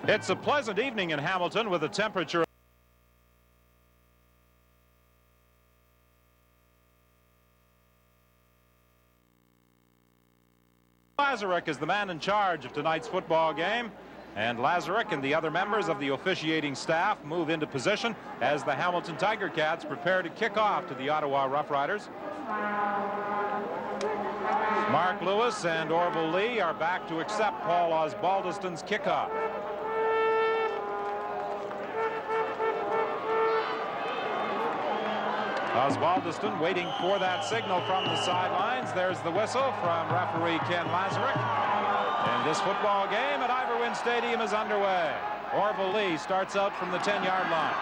It's a pleasant evening in Hamilton with a temperature. Lazaruk is the man in charge of tonight's football game, and Lazaruk and the other members of the officiating staff move into position as the Hamilton Tiger Cats prepare to kick off to the Ottawa Rough Riders. Mark Lewis and Orville Lee are back to accept Paul Osbaldiston's kickoff. Osbaldiston waiting for that signal from the sidelines. There's the whistle from referee Ken Lazaruk. And this football game at Iverwin Stadium is underway. Orville Lee starts out from the 10-yard line.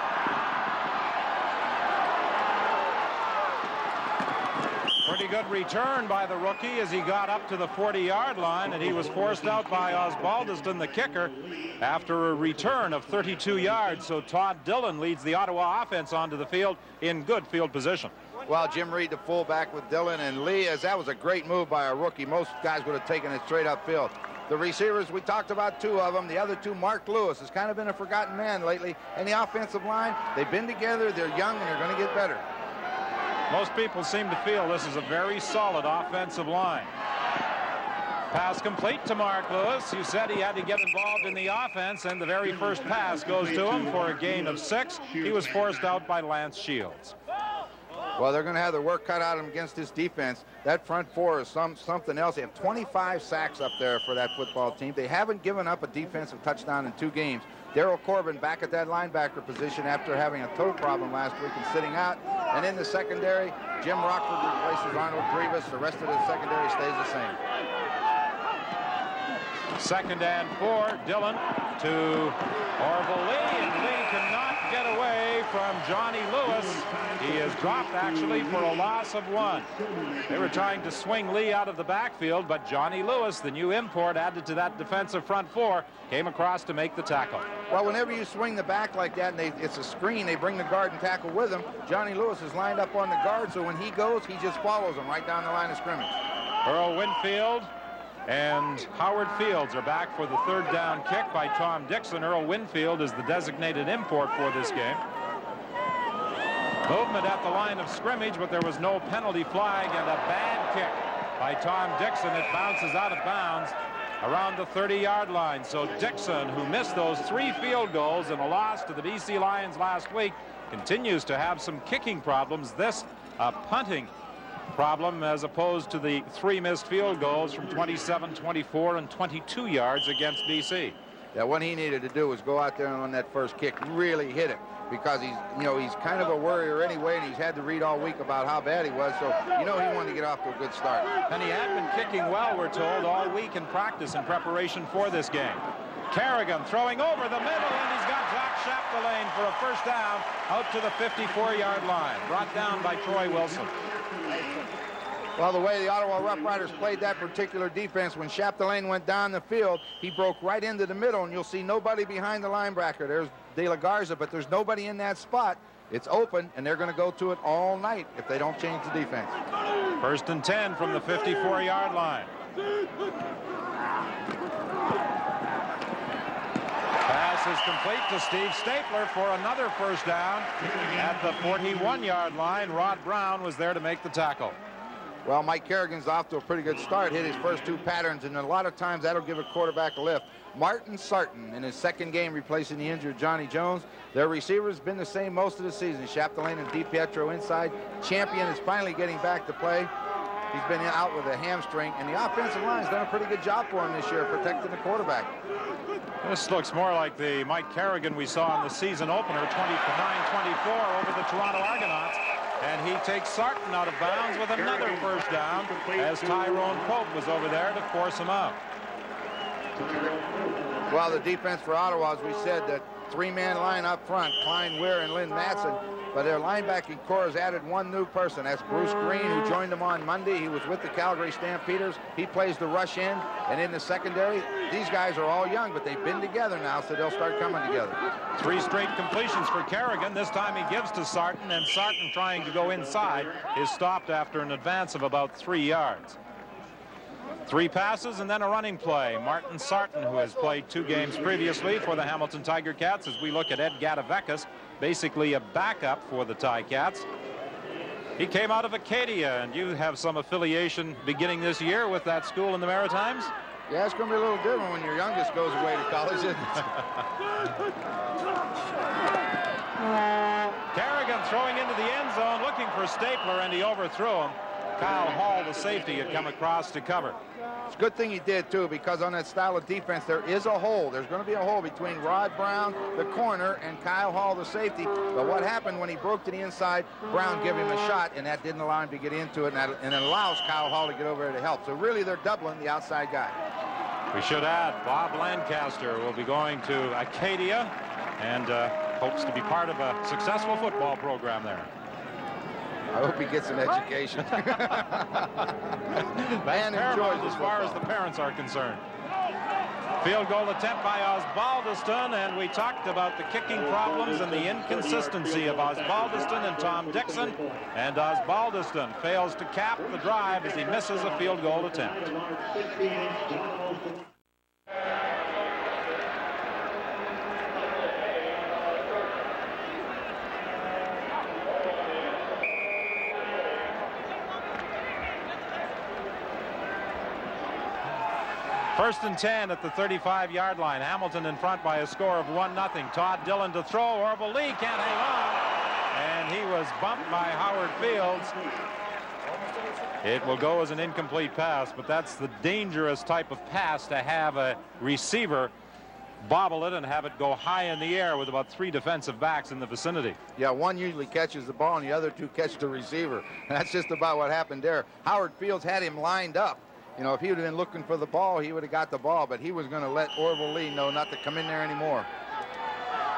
Pretty good return by the rookie as he got up to the 40-yard line, and he was forced out by Osbaldiston, the kicker, after a return of 32 yards. So Todd Dillon leads the Ottawa offense onto the field in good field position. Well, Jim Reed, the fullback with Dillon and Lee, as that was a great move by a rookie. Most guys would have taken it straight upfield. The receivers, we talked about two of them. The other two, Mark Lewis, has kind of been a forgotten man lately. And the offensive line, they've been together, they're young, and they're going to get better. Most people seem to feel this is a very solid offensive line. Pass complete to Mark Lewis. You said he had to get involved in the offense, and the very first pass goes to him for a gain of 6. He was forced out by Lance Shields. Well, they're going to have their work cut out of them against this defense. That front four is something else. They have 25 sacks up there for that football team. They haven't given up a defensive touchdown in 2 games. Daryl Corbin back at that linebacker position after having a toe problem last week and sitting out. And in the secondary, Jim Rockford replaces Arnold Grievous. The rest of the secondary stays the same. 2nd and 4, Dillon to Orville Lee, and Lee cannot get away from Johnny Lewis. He is dropped actually for a loss of 1. They were trying to swing Lee out of the backfield, but Johnny Lewis, the new import added to that defensive front 4, came across to make the tackle. Well, whenever you swing the back like that, and it's a screen, they bring the guard and tackle with him. Johnny Lewis is lined up on the guard, so when he goes, he just follows him right down the line of scrimmage. Earl Winfield and Howard Fields are back for the 3rd down kick by Tom Dixon. Earl Winfield is the designated import for this game. Movement at the line of scrimmage, but there was no penalty flag, and a bad kick by Tom Dixon. It bounces out of bounds around the 30-yard line. So Dixon, who missed those 3 field goals in a loss to the BC Lions last week, continues to have some kicking problems. This punting problem as opposed to the 3 missed field goals from 27, 24, and 22 yards against BC. Yeah, what he needed to do was go out there and on that first kick really hit it, because he's kind of a worrier anyway, and he's had to read all week about how bad he was, so he wanted to get off to a good start. And he had been kicking well, we're told, all week in practice in preparation for this game. Kerrigan throwing over the middle, and he's got Jack Chapdelaine for a first down out to the 54-yard line, brought down by Troy Wilson. Well, the way the Ottawa Rough Riders played that particular defense, when Chapdelaine went down the field, he broke right into the middle, and you'll see nobody behind the linebacker. There's De La Garza, but there's nobody in that spot. It's open, and they're going to go to it all night if they don't change the defense. 1st and 10 from the 54-yard line. Pass is complete to Steve Stapler for another first down at the 41-yard line. Rod Brown was there to make the tackle. Well, Mike Kerrigan's off to a pretty good start, hit his first 2 patterns, and a lot of times that'll give a quarterback a lift. Martin Sarton in his 2nd game replacing the injured Johnny Jones. Their receivers been the same most of the season. Chapdelaine and DiPietro inside. Champion is finally getting back to play. He's been out with a hamstring, and the offensive line's done a pretty good job for him this year, protecting the quarterback. This looks more like the Mike Kerrigan we saw in the season opener, 29-24 over the Toronto Argonauts. And he takes Sarton out of bounds with another first down as Tyrone Pope was over there to force him out. Well, the defense for Ottawa, as we said, that 3-man line up front, Klein Weir and Lynn Matson. But their linebacking core has added 1 new person. That's Bruce Green, who joined them on Monday. He was with the Calgary Stampeders. He plays the rush end. And in the secondary, these guys are all young, but they've been together now, so they'll start coming together. 3 straight completions for Kerrigan. This time he gives to Sarton, and Sarton, trying to go inside, is stopped after an advance of about 3 yards. 3 passes and then a running play. Martin Sarton, who has played 2 games previously for the Hamilton Tiger Cats, as we look at Ed Gadavekas, basically a backup for the Ticats. He came out of Acadia, and you have some affiliation beginning this year with that school in the Maritimes? Yeah, it's going to be a little different when your youngest goes away to college, isn't it? Kerrigan throwing into the end zone, looking for Stapler, and he overthrew him. Kyle Hall, the safety, had come across to cover. It's a good thing he did, too, because on that style of defense, there is a hole. There's going to be a hole between Rod Brown, the corner, and Kyle Hall, the safety. But what happened when he broke to the inside, Brown gave him a shot, and that didn't allow him to get into it, and it allows Kyle Hall to get over there to help. So really, they're doubling the outside guy. We should add Bob Lancaster will be going to Acadia and hopes to be part of a successful football program there. I hope he gets an education. Man enjoys as far as the parents are concerned. Field goal attempt by Osbaldiston, and we talked about the kicking problems and the inconsistency of Osbaldiston and Tom Dixon, and Osbaldiston fails to cap the drive as he misses a field goal attempt. First and 10 at the 35-yard line. Hamilton in front by a score of 1-0. Todd Dillon to throw. Orville Lee can't hang on. And he was bumped by Howard Fields. It will go as an incomplete pass, but that's the dangerous type of pass to have a receiver bobble it and have it go high in the air with about 3 defensive backs in the vicinity. Yeah, one usually catches the ball and the other 2 catch the receiver. And that's just about what happened there. Howard Fields had him lined up. You know, if he would have been looking for the ball, he would have got the ball, but he was going to let Orville Lee know not to come in there anymore.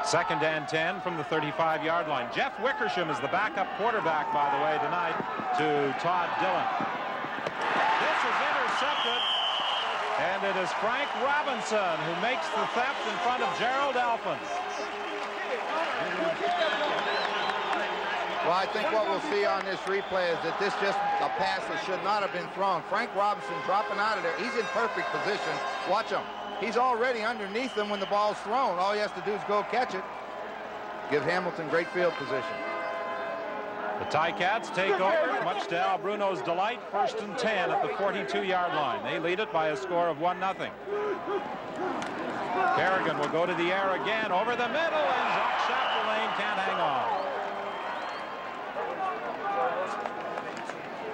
Second and 10 from the 35-yard line. Jeff Wickersham is the backup quarterback, by the way, tonight to Todd Dillon. This is intercepted, and it is Frank Robinson who makes the theft in front of Gerald Alphins. Well, I think what we'll see on this replay is that this just a pass that should not have been thrown. Frank Robinson dropping out of there. He's in perfect position. Watch him. He's already underneath him when the ball's thrown. All he has to do is go catch it. Give Hamilton great field position. The Ticats take over, much to Al Bruno's delight. First and 10 at the 42-yard line. They lead it by a score of 1-0. Kerrigan will go to the air again over the middle, and Jacques Chapdelaine can't hang on.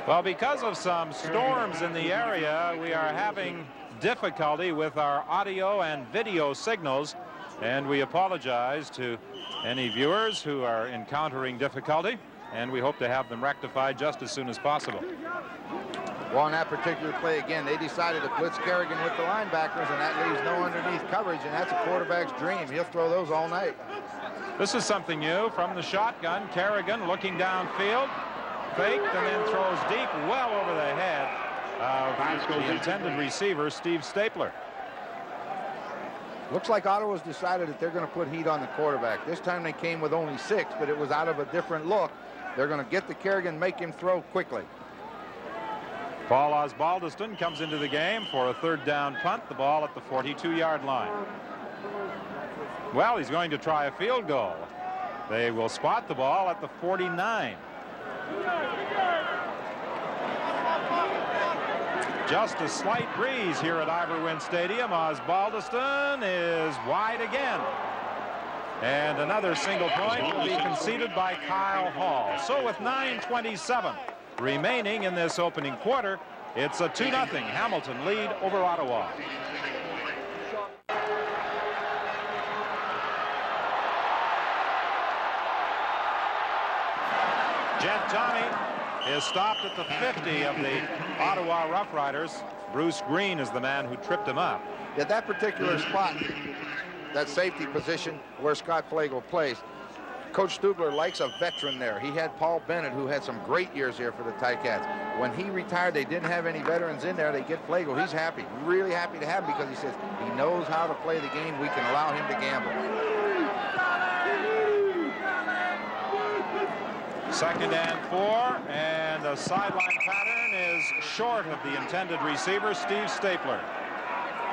Well, because of some storms in the area, we are having difficulty with our audio and video signals, and we apologize to any viewers who are encountering difficulty, and we hope to have them rectified just as soon as possible. Well, on that particular play, again, they decided to blitz Kerrigan with the linebackers, and that leaves no underneath coverage, and that's a quarterback's dream. He'll throw those all night. This is something new from the shotgun. Kerrigan looking downfield, faked, and then throws deep, well over the head of the intended receiver, Steve Stapler. Looks like Ottawa's decided that they're going to put heat on the quarterback. This time they came with only 6, but it was out of a different look. They're going to get to Kerrigan, make him throw quickly. Paul Osbaldiston comes into the game for a 3rd down punt, the ball at the 42-yard line. Well, he's going to try a field goal. They will spot the ball at the 49. Just a slight breeze here at Iverwin Stadium. Osbaldiston is wide again. And another single point will be conceded by Kyle Hall. So with 9:27 remaining in this opening quarter, it's a 2-0 Hamilton lead over Ottawa. Jed Tommy is stopped at the 50 of the Ottawa Rough Riders. Bruce Green is the man who tripped him up. At that particular spot, that safety position where Scott Flagel plays, Coach Stubler likes a veteran there. He had Paul Bennett, who had some great years here for the Ticats. When he retired, they didn't have any veterans in there. They get Flagel. He's happy, really happy to have him, because he says he knows how to play the game. We can allow him to gamble. Second and 4, and the sideline pattern is short of the intended receiver, Steve Stapler.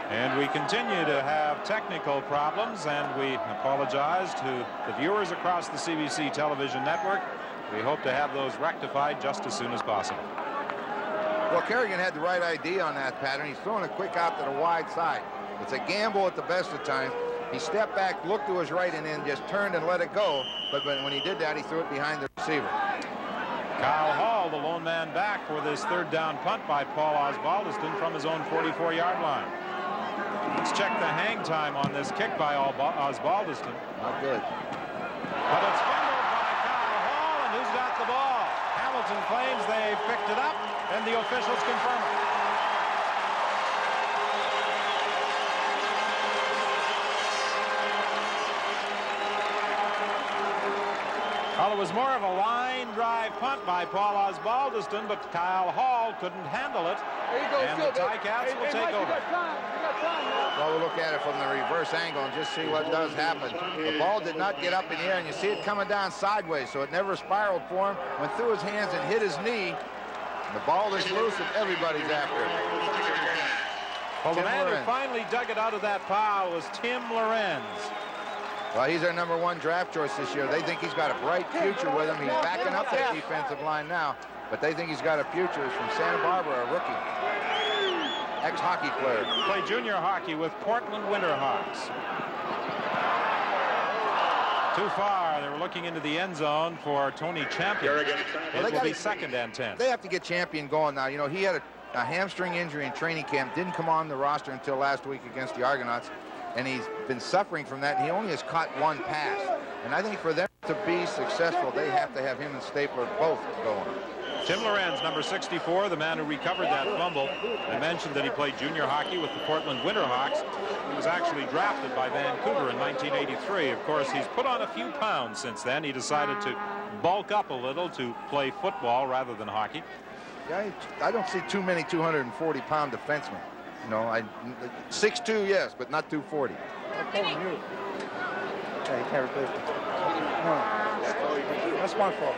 And we continue to have technical problems, and we apologize to the viewers across the CBC television network. We hope to have those rectified just as soon as possible. Well, Kerrigan had the right idea on that pattern. He's throwing it quick out to the wide side. It's a gamble at the best of times. He stepped back, looked to his right, and then just turned and let it go. But when he did that, he threw it behind the receiver. Kyle Hall, the lone man back for this third down punt by Paul Osbaldiston from his own 44-yard line. Let's check the hang time on this kick by Osbaldiston. Not good. But it's fumbled by Kyle Hall, and who's got the ball? Hamilton claims they picked it up, and the officials confirm it. Well, it was more of a line drive punt by Paul Osbaldiston, but Kyle Hall couldn't handle it. And the Ticats will take over. Well, we'll look at it from the reverse angle and just see what does happen. The ball did not get up in the air, and you see it coming down sideways, so it never spiraled for him. Went through his hands and hit his knee. The ball is loose, and everybody's after it. Well, the man who finally dug it out of that pile was Tim Lorenz. Well, he's our #1 draft choice this year. They think he's got a bright future with him. He's backing up that defensive line now, but they think he's got a future. He's from Santa Barbara, a rookie. Ex-hockey player. Played junior hockey with Portland Winterhawks. Too far. They were looking into the end zone for Tony Champion. It will be second and 10. They have to get Champion going now. You know, he had a hamstring injury in training camp. Didn't come on the roster until last week against the Argonauts. And he's been suffering from that. And he only has caught one pass. And I think for them to be successful, they have to have him and Stapler both going. Tim Lorenz, number 64, the man who recovered that fumble. I mentioned that he played junior hockey with the Portland Winterhawks. He was actually drafted by Vancouver in 1983. Of course, he's put on a few pounds since then. He decided to bulk up a little to play football rather than hockey. Yeah, I don't see too many 240-pound defensemen. You know, 6'2", yes, but not 240. Yeah, you can't replace it. No. That's my fault.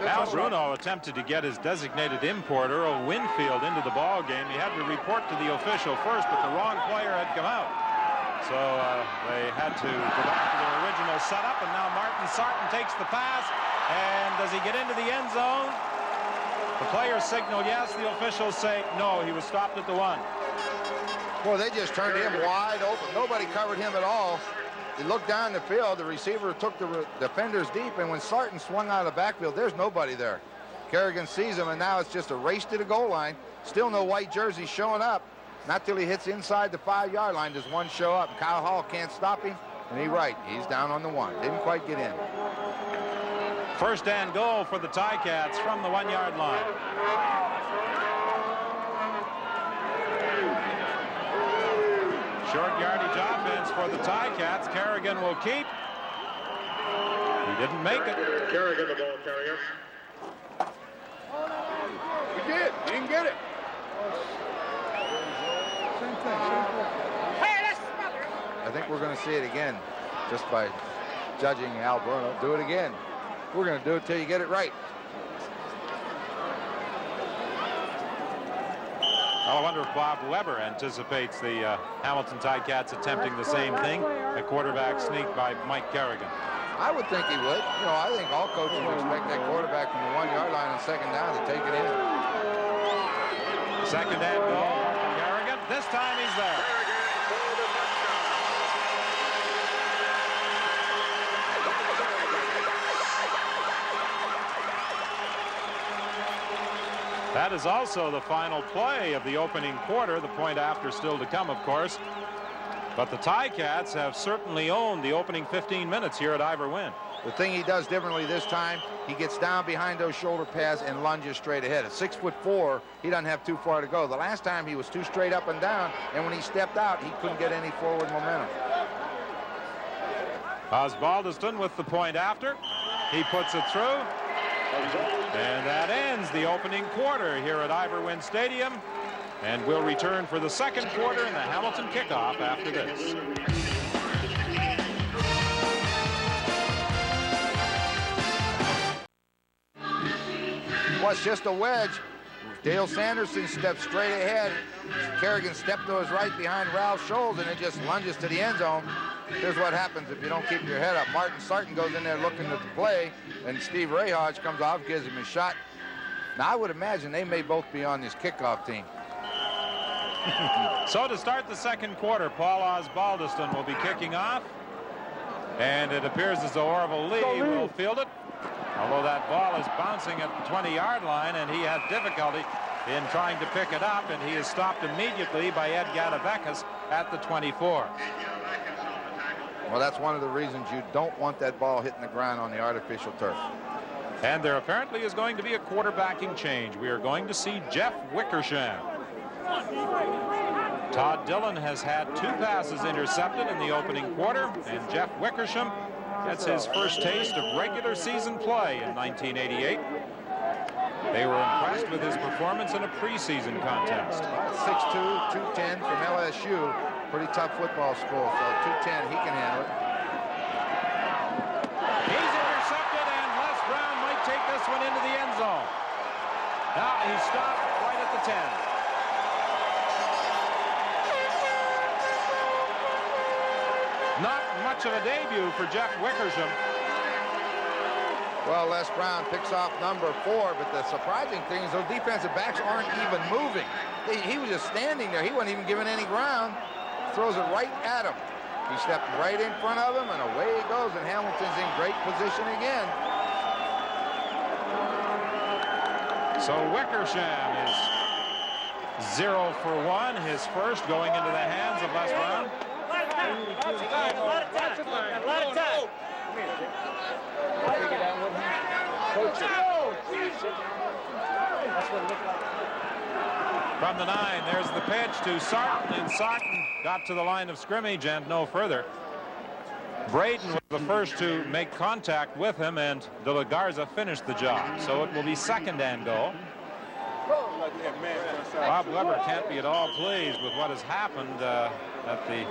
Al Bruno attempted to get his designated importer, Earl Winfield, into the ball game. He had to report to the official first, but the wrong player had come out. So they had to go back to their original setup, and now Martin Sarton takes the pass. And does he get into the end zone? The players signal yes. The officials say no. He was stopped at the 1. Well, they just turned him wide open. Nobody covered him at all. He looked down the field. The receiver took the defenders deep, and when Sarton swung out of the backfield, there's nobody there. Kerrigan sees him, and now it's just a race to the goal line. Still no white jerseys showing up. Not till he hits inside the 5-yard line does one show up. Kyle Hall can't stop him, and he's down on the 1. Didn't quite get in. First and goal for the Ticats from the 1-yard line. Short yardage offense for the Ticats. Kerrigan will keep. He didn't make it. Kerrigan the ball carrier. We did. You didn't get it. Same thing. I think we're going to see it again just by judging Al Bruno. Do it again. We're going to do it till you get it right. I wonder if Bob Weber anticipates the Hamilton Ticats attempting the same thing. A quarterback sneak by Mike Kerrigan. I would think he would. You know, I think all coaches would expect that quarterback from the 1-yard line on second down to take it in. Second and goal. Kerrigan. This time he's there. That is also the final play of the opening quarter. The point after still to come, of course. But the Ticats have certainly owned the opening 15 minutes here at Ivor Wynn. The thing he does differently this time, he gets down behind those shoulder pads and lunges straight ahead. At 6'4", he doesn't have too far to go. The last time he was too straight up and down, and when he stepped out, he couldn't get any forward momentum. Osbaldiston with the point after. He puts it through. And that ends the opening quarter here at Ivor Wynn Stadium. And we'll return for the second quarter and the Hamilton kickoff after this. Well, it's just a wedge. Dale Sanderson steps straight ahead. Kerrigan stepped to his right behind Ralph Scholes, and it just lunges to the end zone. Here's what happens if you don't keep your head up. Martin Sarton goes in there looking at the play, and Steve Rayhodge comes off, gives him a shot. Now, I would imagine they may both be on this kickoff team. So to start the second quarter, Paul Osbaldiston will be kicking off. And it appears as though Orville Lee will field it. Although that ball is bouncing at the 20-yard line, and he had difficulty in trying to pick it up, and he is stopped immediately by Ed Gadavekis at the 24. Well, that's one of the reasons you don't want that ball hitting the ground on the artificial turf. And there apparently is going to be a quarterbacking change. We are going to see Jeff Wickersham. Todd Dillon has had 2 passes intercepted in the opening quarter, and Jeff Wickersham gets his first taste of regular season play in 1988. They were impressed with his performance in a preseason contest. 6'2", 210 from LSU. Pretty tough football school, so 210, he can handle it. He's intercepted, and Les Brown might take this one into the end zone. Now he's stopped right at the 10. Not much of a debut for Jeff Wickersham. Well, Les Brown picks off number 4, but the surprising thing is those defensive backs aren't even moving. He was just standing there. He wasn't even given any ground. Throws it right at him. He stepped right in front of him, and away he goes, and Hamilton's in great position again. So Wickersham is 0 for 1, his first going into the hands of Les Brown. From the 9, there's the pitch to Sarton, and Sarton got to the line of scrimmage and no further. Braden was the first to make contact with him, and De La Garza finished the job. So it will be second and goal. Bob Weber can't be at all pleased with what has happened at the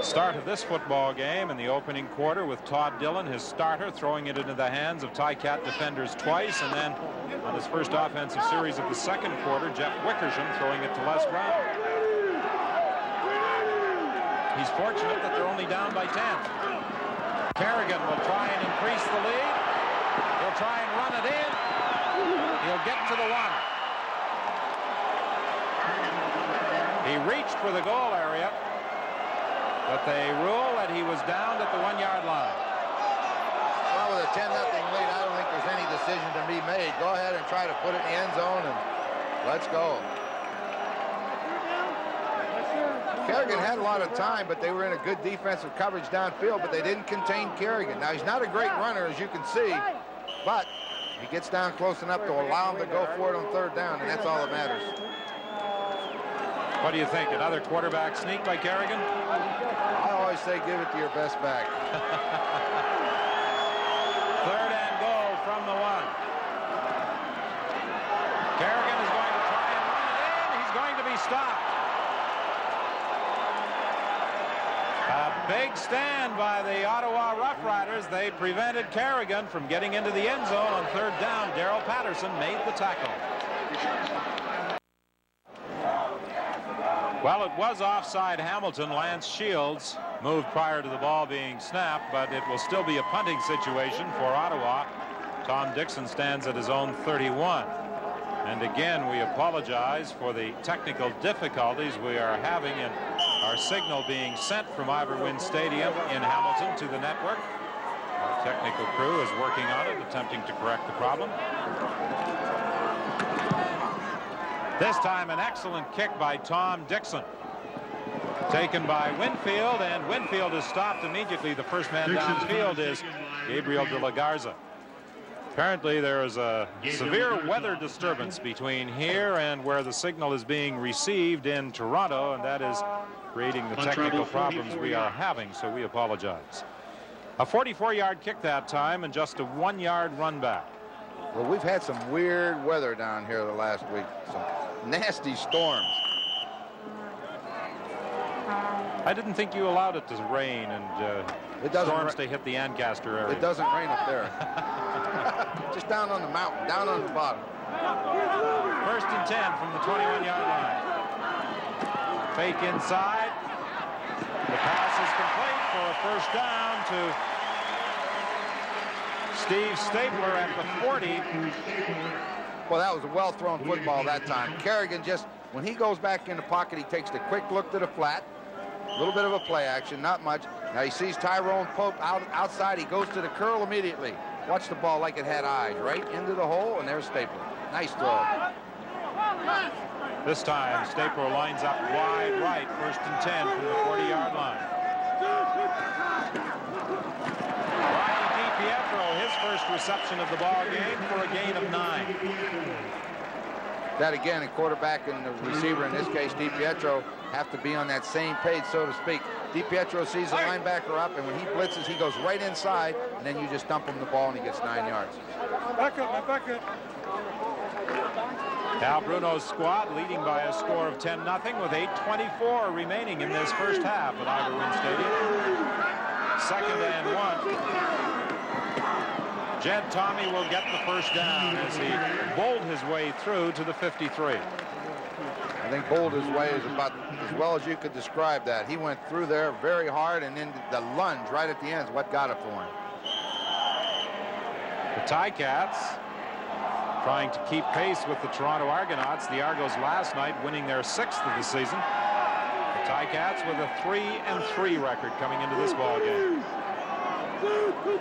start of this football game in the opening quarter, with Todd Dillon, his starter, throwing it into the hands of Ticat defenders twice, and then on his first offensive series of the second quarter, Jeff Wickersham throwing it to Les Brown. He's fortunate that they're only down by 10. Kerrigan will try and increase the lead. He'll try and run it in. He'll get to the 1. He reached for the goal area, but they rule that he was down at the 1-yard line. Well, with a 10-0 lead, I don't think there's any decision to be made. Go ahead and try to put it in the end zone, and let's go. Kerrigan had a lot of time, but they were in a good defensive coverage downfield, but they didn't contain Kerrigan. Now, he's not a great runner, as you can see, but he gets down close enough to allow him to go for it on 3rd down, and that's all that matters. What do you think? Another quarterback sneak by Kerrigan? I always say give it to your best back. 3rd and goal from the 1. Kerrigan is going to try and run it in. He's going to be stopped. A big stand by the Ottawa Rough Riders. They prevented Kerrigan from getting into the end zone on 3rd down. Darrell Patterson made the tackle. Well, it was offside Hamilton. Lance Shields moved prior to the ball being snapped, but it will still be a punting situation for Ottawa. Tom Dixon stands at his own 31. And again, we apologize for the technical difficulties we are having in our signal being sent from Ivor-Wynne Stadium in Hamilton to the network. Our technical crew is working on it, attempting to correct the problem. This time an excellent kick by Tom Dixon. Taken by Winfield, and Winfield is stopped immediately. The first man downfield is Gabriel De La Garza. Apparently there is a severe weather disturbance between here and where the signal is being received in Toronto, and that is creating the technical problems we are having, so we apologize. A 44-yard kick that time and just a 1-yard run back. Well, we've had some weird weather down here the last week. Some nasty storms. I didn't think you allowed it to rain and storms to hit the Ancaster area. It doesn't rain up there. Just down on the mountain, down on the bottom. 1st and 10 from the 21-yard line. Fake inside. The pass is complete for a first down to Steve Stapler at the 40. Well, that was a well-thrown football that time. Kerrigan just, when he goes back in the pocket, he takes the quick look to the flat. A little bit of a play action, not much. Now he sees Tyrone Pope outside. He goes to the curl immediately. Watch the ball like it had eyes, right into the hole, and there's Stapler. Nice throw. This time, Stapler lines up wide right, 1st and 10 from the 40-yard line. Rodney DiPietro, his first reception of the ball game for a gain of 9. That again, a quarterback and the receiver, in this case, DiPietro, have to be on that same page, so to speak. DiPietro sees the linebacker up, and when he blitzes, he goes right inside, and then you just dump him the ball, and he gets 9 yards. Back up, back up. Al Bruno's squad leading by a score of 10-0 with 8:24 remaining in this first half at Ivor Wynne Stadium. 2nd and 1. Jed Tommy will get the first down as he bowled his way through to the 53. I think bowled his way is about as well as you could describe that. He went through there very hard, and then the lunge right at the end is what got it for him. The Ticats trying to keep pace with the Toronto Argonauts. The Argos last night winning their 6th of the season. The Ticats with a 3-3 record coming into this ball game. Good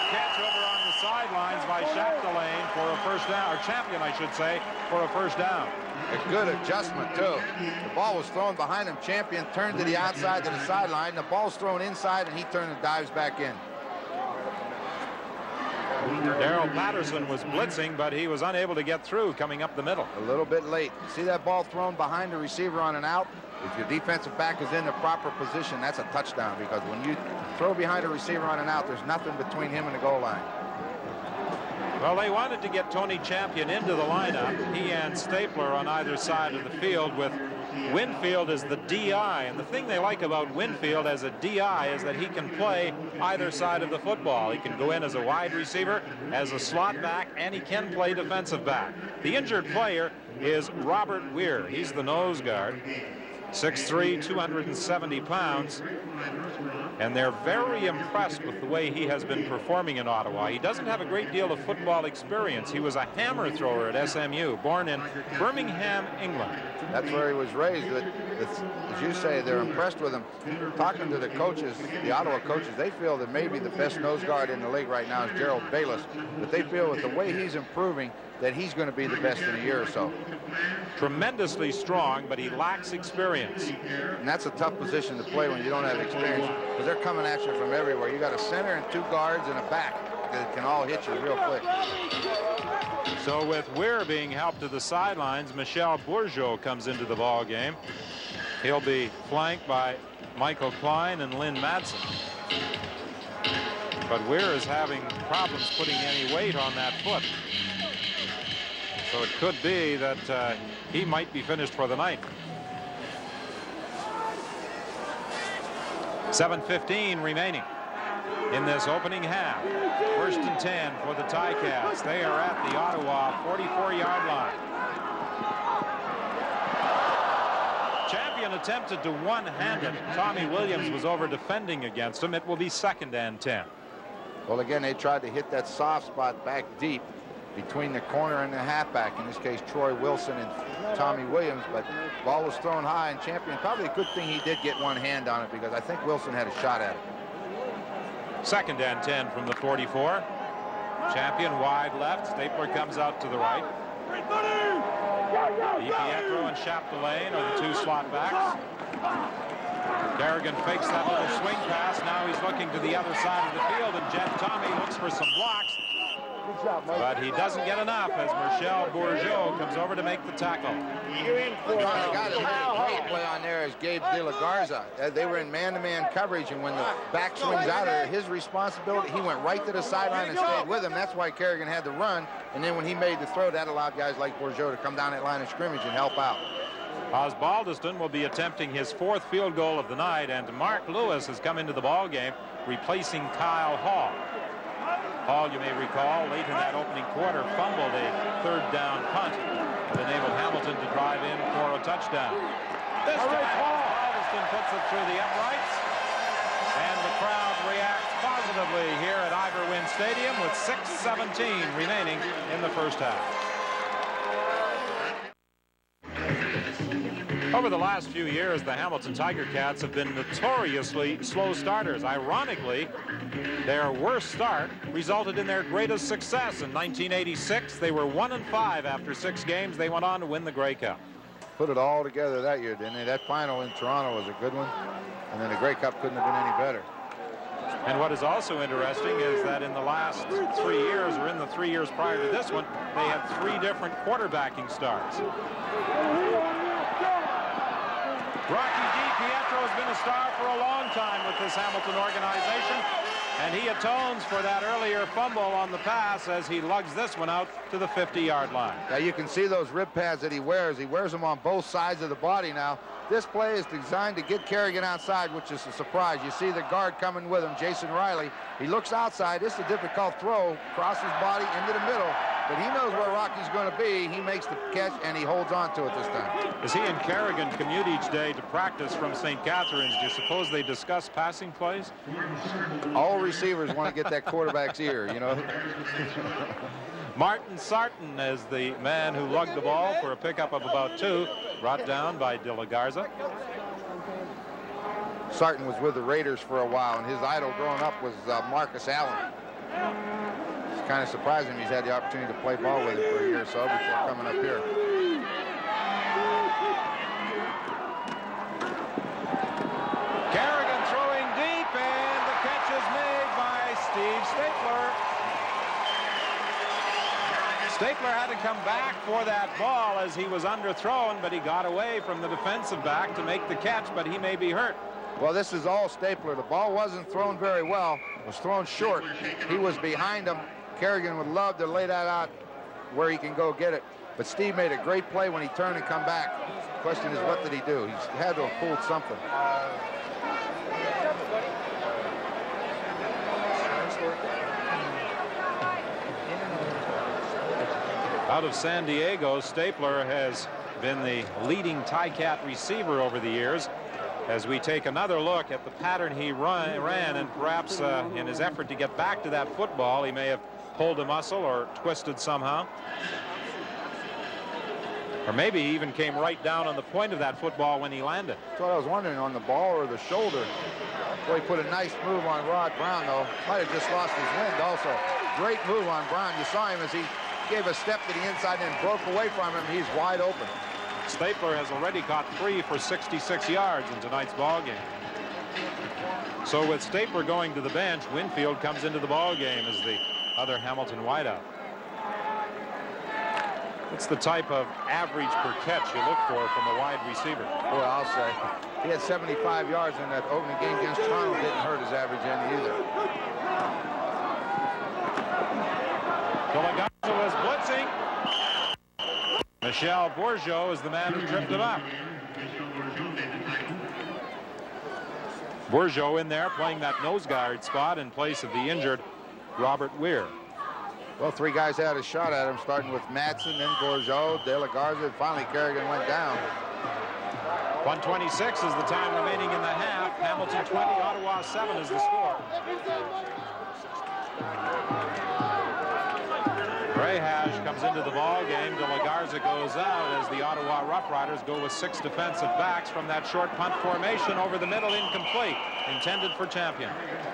catch over on the sidelines by Chapdelaine for a first down, or Champion, I should say, for a first down. A good adjustment, too. The ball was thrown behind him. Champion turned to the outside to the sideline. The ball's thrown inside, and he turned and dives back in. Darrell Patterson was blitzing, but he was unable to get through coming up the middle. A little bit late. See that ball thrown behind the receiver on an out? If your defensive back is in the proper position, that's a touchdown, because when you throw behind a receiver on an out, there's nothing between him and the goal line. Well, they wanted to get Tony Champion into the lineup. He and Stapler on either side of the field, with Winfield as the DI. And the thing they like about Winfield as a DI is that he can play either side of the football. He can go in as a wide receiver, as a slot back, and he can play defensive back. The injured player is Robert Weir. He's the nose guard. 6'3", 270 pounds. And they're very impressed with the way he has been performing in Ottawa. He doesn't have a great deal of football experience. He was a hammer thrower at SMU, born in Birmingham, England. That's where he was raised. As you say, they're impressed with him. Talking to the coaches, the Ottawa coaches, they feel that maybe the best nose guard in the league right now is Gerald Bayless. But they feel with the way he's improving that he's going to be the best in a year or so. Tremendously strong, but he lacks experience. And that's a tough position to play when you don't have experience, because they're coming at you from everywhere. You got a center and 2 guards and a back that can all hit you real quick. So with Weir being helped to the sidelines, Michel Bourgeot comes into the ball game. He'll be flanked by Michael Klein and Lynn Madsen. But Weir is having problems putting any weight on that foot. So it could be that he might be finished for the night. 7:15 remaining in this opening half. 1st and 10 for the Ticats. They are at the Ottawa 44-yard line. Champion attempted to one-hand it. Tommy Williams was over defending against him. It will be 2nd and 10. Well, again, they tried to hit that soft spot back deep between the corner and the halfback, in this case Troy Wilson and Tommy Williams, but ball was thrown high, and Champion, probably a good thing he did get one hand on it, because I think Wilson had a shot at it. 2nd and 10 from the 44. Champion wide left. Stapler comes out to the right. DiPietro and Chapdelaine are the 2 slot backs. Kerrigan fakes that little swing pass. Now he's looking to the other side of the field, and Jed Tommy looks for some blocks. But he doesn't get enough as Michel Bourgeot comes over to make the tackle. The guy that made a great play on there is Gabe De La Garza. They were in man-to-man coverage, and when the back swings out of his responsibility, he went right to the sideline and stayed with him. That's why Kerrigan had to run, and then when he made the throw, that allowed guys like Bourgeot to come down that line of scrimmage and help out. Osbaldiston will be attempting his 4th field goal of the night, and Mark Lewis has come into the ball game, replacing Kyle Hall. Hall, you may recall, late in that opening quarter, fumbled a 3rd down punt that enabled Hamilton to drive in for a touchdown. This time, Osbaldiston puts it through the uprights, and the crowd reacts positively here at Ivor Wynne Stadium with 6:17 remaining in the first half. Over the last few years, the Hamilton Tiger Cats have been notoriously slow starters. Ironically, their worst start resulted in their greatest success. In 1986, they were 1-5 after 6 games. They went on to win the Grey Cup. Put it all together that year, didn't they? That final in Toronto was a good one, and then the Grey Cup couldn't have been any better. And what is also interesting is that in the last 3 years, or in the 3 years prior to this one, they had 3 different quarterbacking stars. Rocky DiPietro has been a star for a long time with this Hamilton organization, and he atones for that earlier fumble on the pass as he lugs this one out to the 50-yard line. Now you can see those rib pads that he wears. He wears them on both sides of the body now. This play is designed to get Kerrigan outside, which is a surprise. You see the guard coming with him, Jason Riley. He looks outside. This is a difficult throw, crosses body into the middle, but he knows where Rocky's going to be. He makes the catch, and he holds on to it this time. As he and Kerrigan commute each day to practice from St. Catharines, do you suppose they discuss passing plays? All receivers want to get that quarterback's ear, you know. Martin Sarton is the man who lugged the ball for a pickup of about 2, brought down by De La Garza. Sarton was with the Raiders for a while, and his idol growing up was Marcus Allen. It's kind of surprising he's had the opportunity to play ball with him for a year or so before coming up here. Kerrigan throwing deep, and the catch is made by Steve Stapler. Stapler had to come back for that ball as he was underthrown, but he got away from the defensive back to make the catch, but he may be hurt. Well, this is all Stapler. The ball wasn't thrown very well. It was thrown short. He was behind him. Kerrigan would love to lay that out where he can go get it. But Steve made a great play when he turned and come back. The question is, what did he do? He had to have pulled something. Out of San Diego, Stapler has been the leading Ticat receiver over the years. As we take another look at the pattern he ran, and perhaps in his effort to get back to that football, he may have pulled a muscle or twisted somehow. Or maybe he even came right down on the point of that football when he landed. That's what I was wondering, on the ball or the shoulder. Boy, he put a nice move on Rod Brown, though. Might have just lost his wind also. Great move on Brown. You saw him as he gave a step to the inside and broke away from him. He's wide open. Stapler has already caught 3 for 66 yards in tonight's ball game. So with Stapler going to the bench, Winfield comes into the ball game as the other Hamilton wideout. It's the type of average per catch you look for from a wide receiver. Boy, I'll say. He had 75 yards in that opening game against Toronto. Didn't hurt his average end either. De La Garza was blitzing. Michel Bourgeot is the man who tripped him up. Bourgeot in there playing that nose guard spot in place of the injured Robert Weir. Well, 3 guys had a shot at him, starting with Madsen, then Bourgeot, De La Garza, and finally Kerrigan went down. 1:26 is the time remaining in the half. Hamilton 20, Ottawa 7 is the score. Grayhash comes into the ball game. De La Garza goes out as the Ottawa Rough Riders go with 6 defensive backs from that short punt formation over the middle, incomplete, intended for Champion.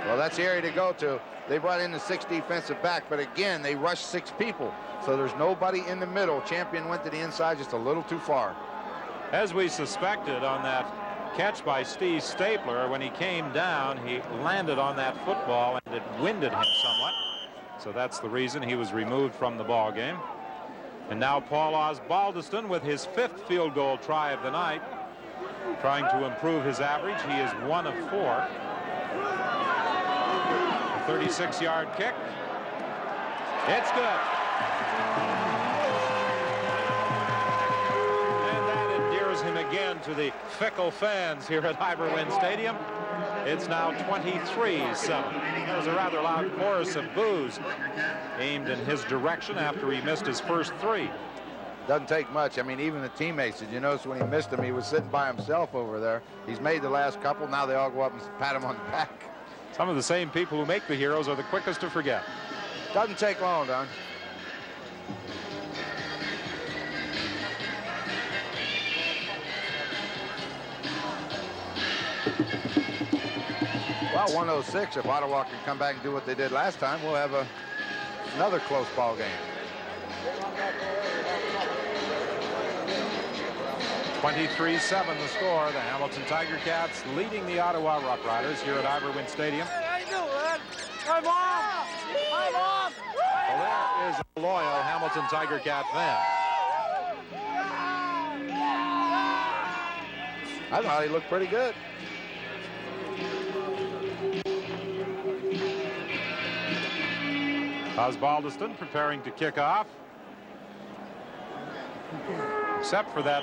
Well, that's the area to go to. They brought in the 6 defensive back, but again, they rushed 6 people. So there's nobody in the middle. Champion went to the inside just a little too far. As we suspected on that catch by Steve Stapler, when he came down, he landed on that football and it winded him somewhat. so that's the reason he was removed from the ball game. And now Paul Osbaldiston with his 5th field goal try of the night, trying to improve his average. He is 1 of 4. A 36-yard kick. It's good. And that endears him again to the fickle fans here at Iberwin Stadium. It's now 23-7. There was a rather loud chorus of boos aimed in his direction after he missed his first 3. Doesn't take much. I mean, even the teammates, did you notice when he missed him, he was sitting by himself over there. He's made the last couple. Now they all go up and pat him on the back. Some of the same people who make the heroes are the quickest to forget. Doesn't take long, Don. Well, 106. If Ottawa can come back and do what they did last time, we'll have another close ball game. 23-7 the score. The Hamilton Tiger Cats leading the Ottawa Rough Riders here at Iberwin Stadium. I'm off! I'm off! Well, there is a loyal Hamilton Tiger Cat fan. I thought he looked pretty good. Osbaldiston preparing to kick off. Except for that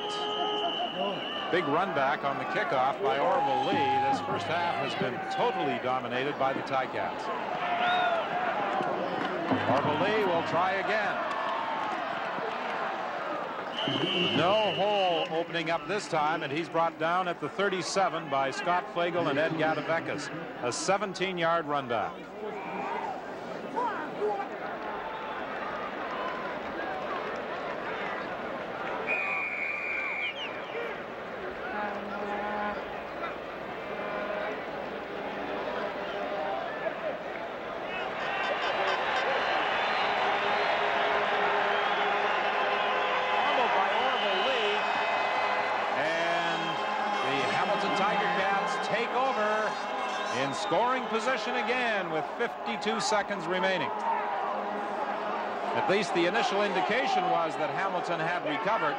big run back on the kickoff by Orville Lee, this first half has been totally dominated by the Ticats. Orville Lee will try again. No hole opening up this time, and he's brought down at the 37 by Scott Flagel and Ed Gadavekas. A 17-yard run back. Scoring position again with 52 seconds remaining. At least the initial indication was that Hamilton had recovered.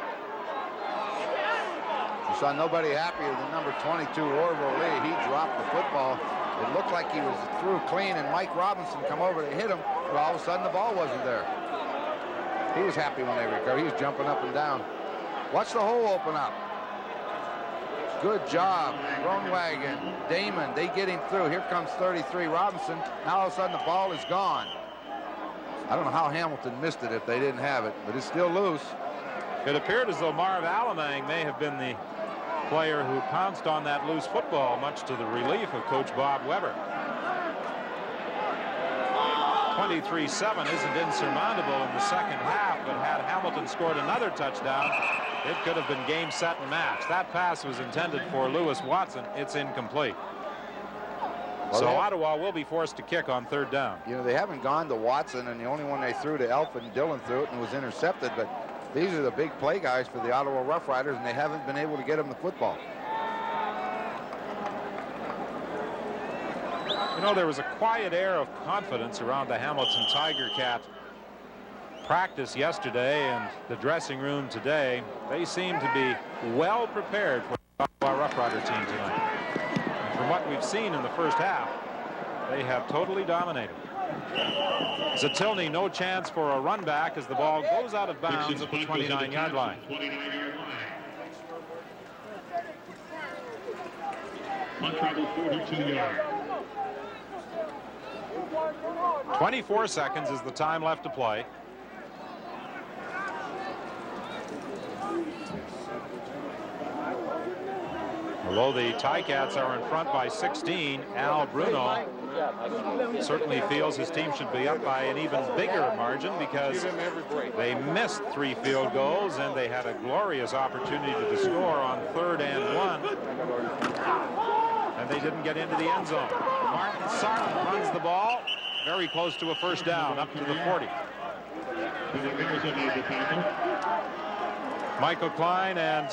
You saw nobody happier than number 22, Orville Lee. He dropped the football. It looked like he was through clean, and Mike Robinson come over to hit him, but all of a sudden the ball wasn't there. He was happy when they recovered. He was jumping up and down. Watch the hole open up. Good job. Groenwagen, Damon, they get him through. Here comes 33, Robinson. Now all of a sudden the ball is gone. I don't know how Hamilton missed it if they didn't have it, but it's still loose. It appeared as though Marv Alamang may have been the player who pounced on that loose football, much to the relief of Coach Bob Weber. 23-7 isn't insurmountable in the second half, but had Hamilton scored another touchdown, it could have been game, set, and match. That pass was intended for Lewis Watson. It's incomplete. Well, so Ottawa will be forced to kick on 3rd down. You know, they haven't gone to Watson, and the only one they threw to Elfin, Dillon threw it and was intercepted, but these are the big play guys for the Ottawa Rough Riders, and they haven't been able to get them the football. You know, there was a quiet air of confidence around the Hamilton Tiger Cat practice yesterday and the dressing room today. They seem to be well prepared for the Ottawa Rough Rider team tonight. And from what we've seen in the first half, they have totally dominated. Zatilny, no chance for a run back as the ball goes out of bounds at the 29-yard line. Untraveled 42 yards. 24 seconds is the time left to play. Although the Ticats are in front by 16, Al Bruno certainly feels his team should be up by an even bigger margin because they missed 3 field goals and they had a glorious opportunity to score on 3rd and 1. And they didn't get into the end zone. Martin Sarton runs the ball very close to a first down up to the 40. Michael Klein and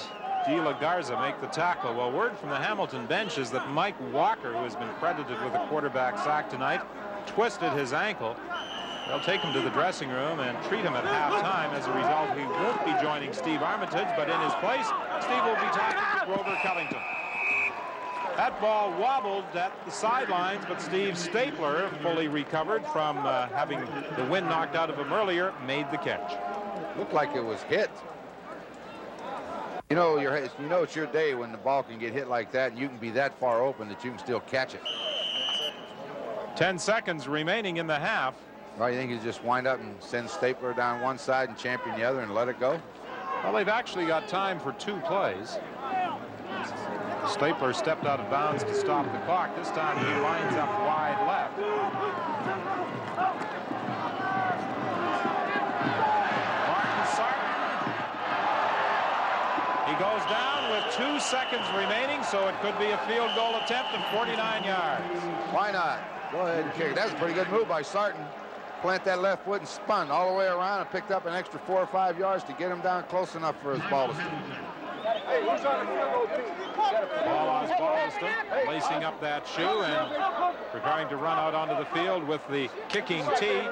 Gila Garza make the tackle. Well, word from the Hamilton bench is that Mike Walker, who has been credited with a quarterback sack tonight, twisted his ankle They'll take him to the dressing room and treat him at halftime. As a result, he won't be joining Steve Armitage, but in his place, Steve will be talking to Grover Covington. That ball wobbled at the sidelines, but Steve Stapler, fully recovered from having the wind knocked out of him earlier, made the catch. Looked like it was hit. You know, it's your day when the ball can get hit like that, and you can be that far open that you can still catch it. 10 seconds remaining in the half. Well, you think you just wind up and send Stapler down one side and champion the other and let it go? Well, they've actually got time for 2 plays. Stapler stepped out of bounds to stop the clock. This time he lines up wide left. Martin Sarton. He goes down with 2 seconds remaining, so it could be a field goal attempt of 49 yards. Why not? Go ahead and kick it. That's a pretty good move by Sarton. Plant that left foot and spun all the way around and picked up an extra 4 or 5 yards to get him down close enough for his ball to stick. Paul Osbaldiston lacing up that shoe and preparing to run out onto the field with the kicking tee.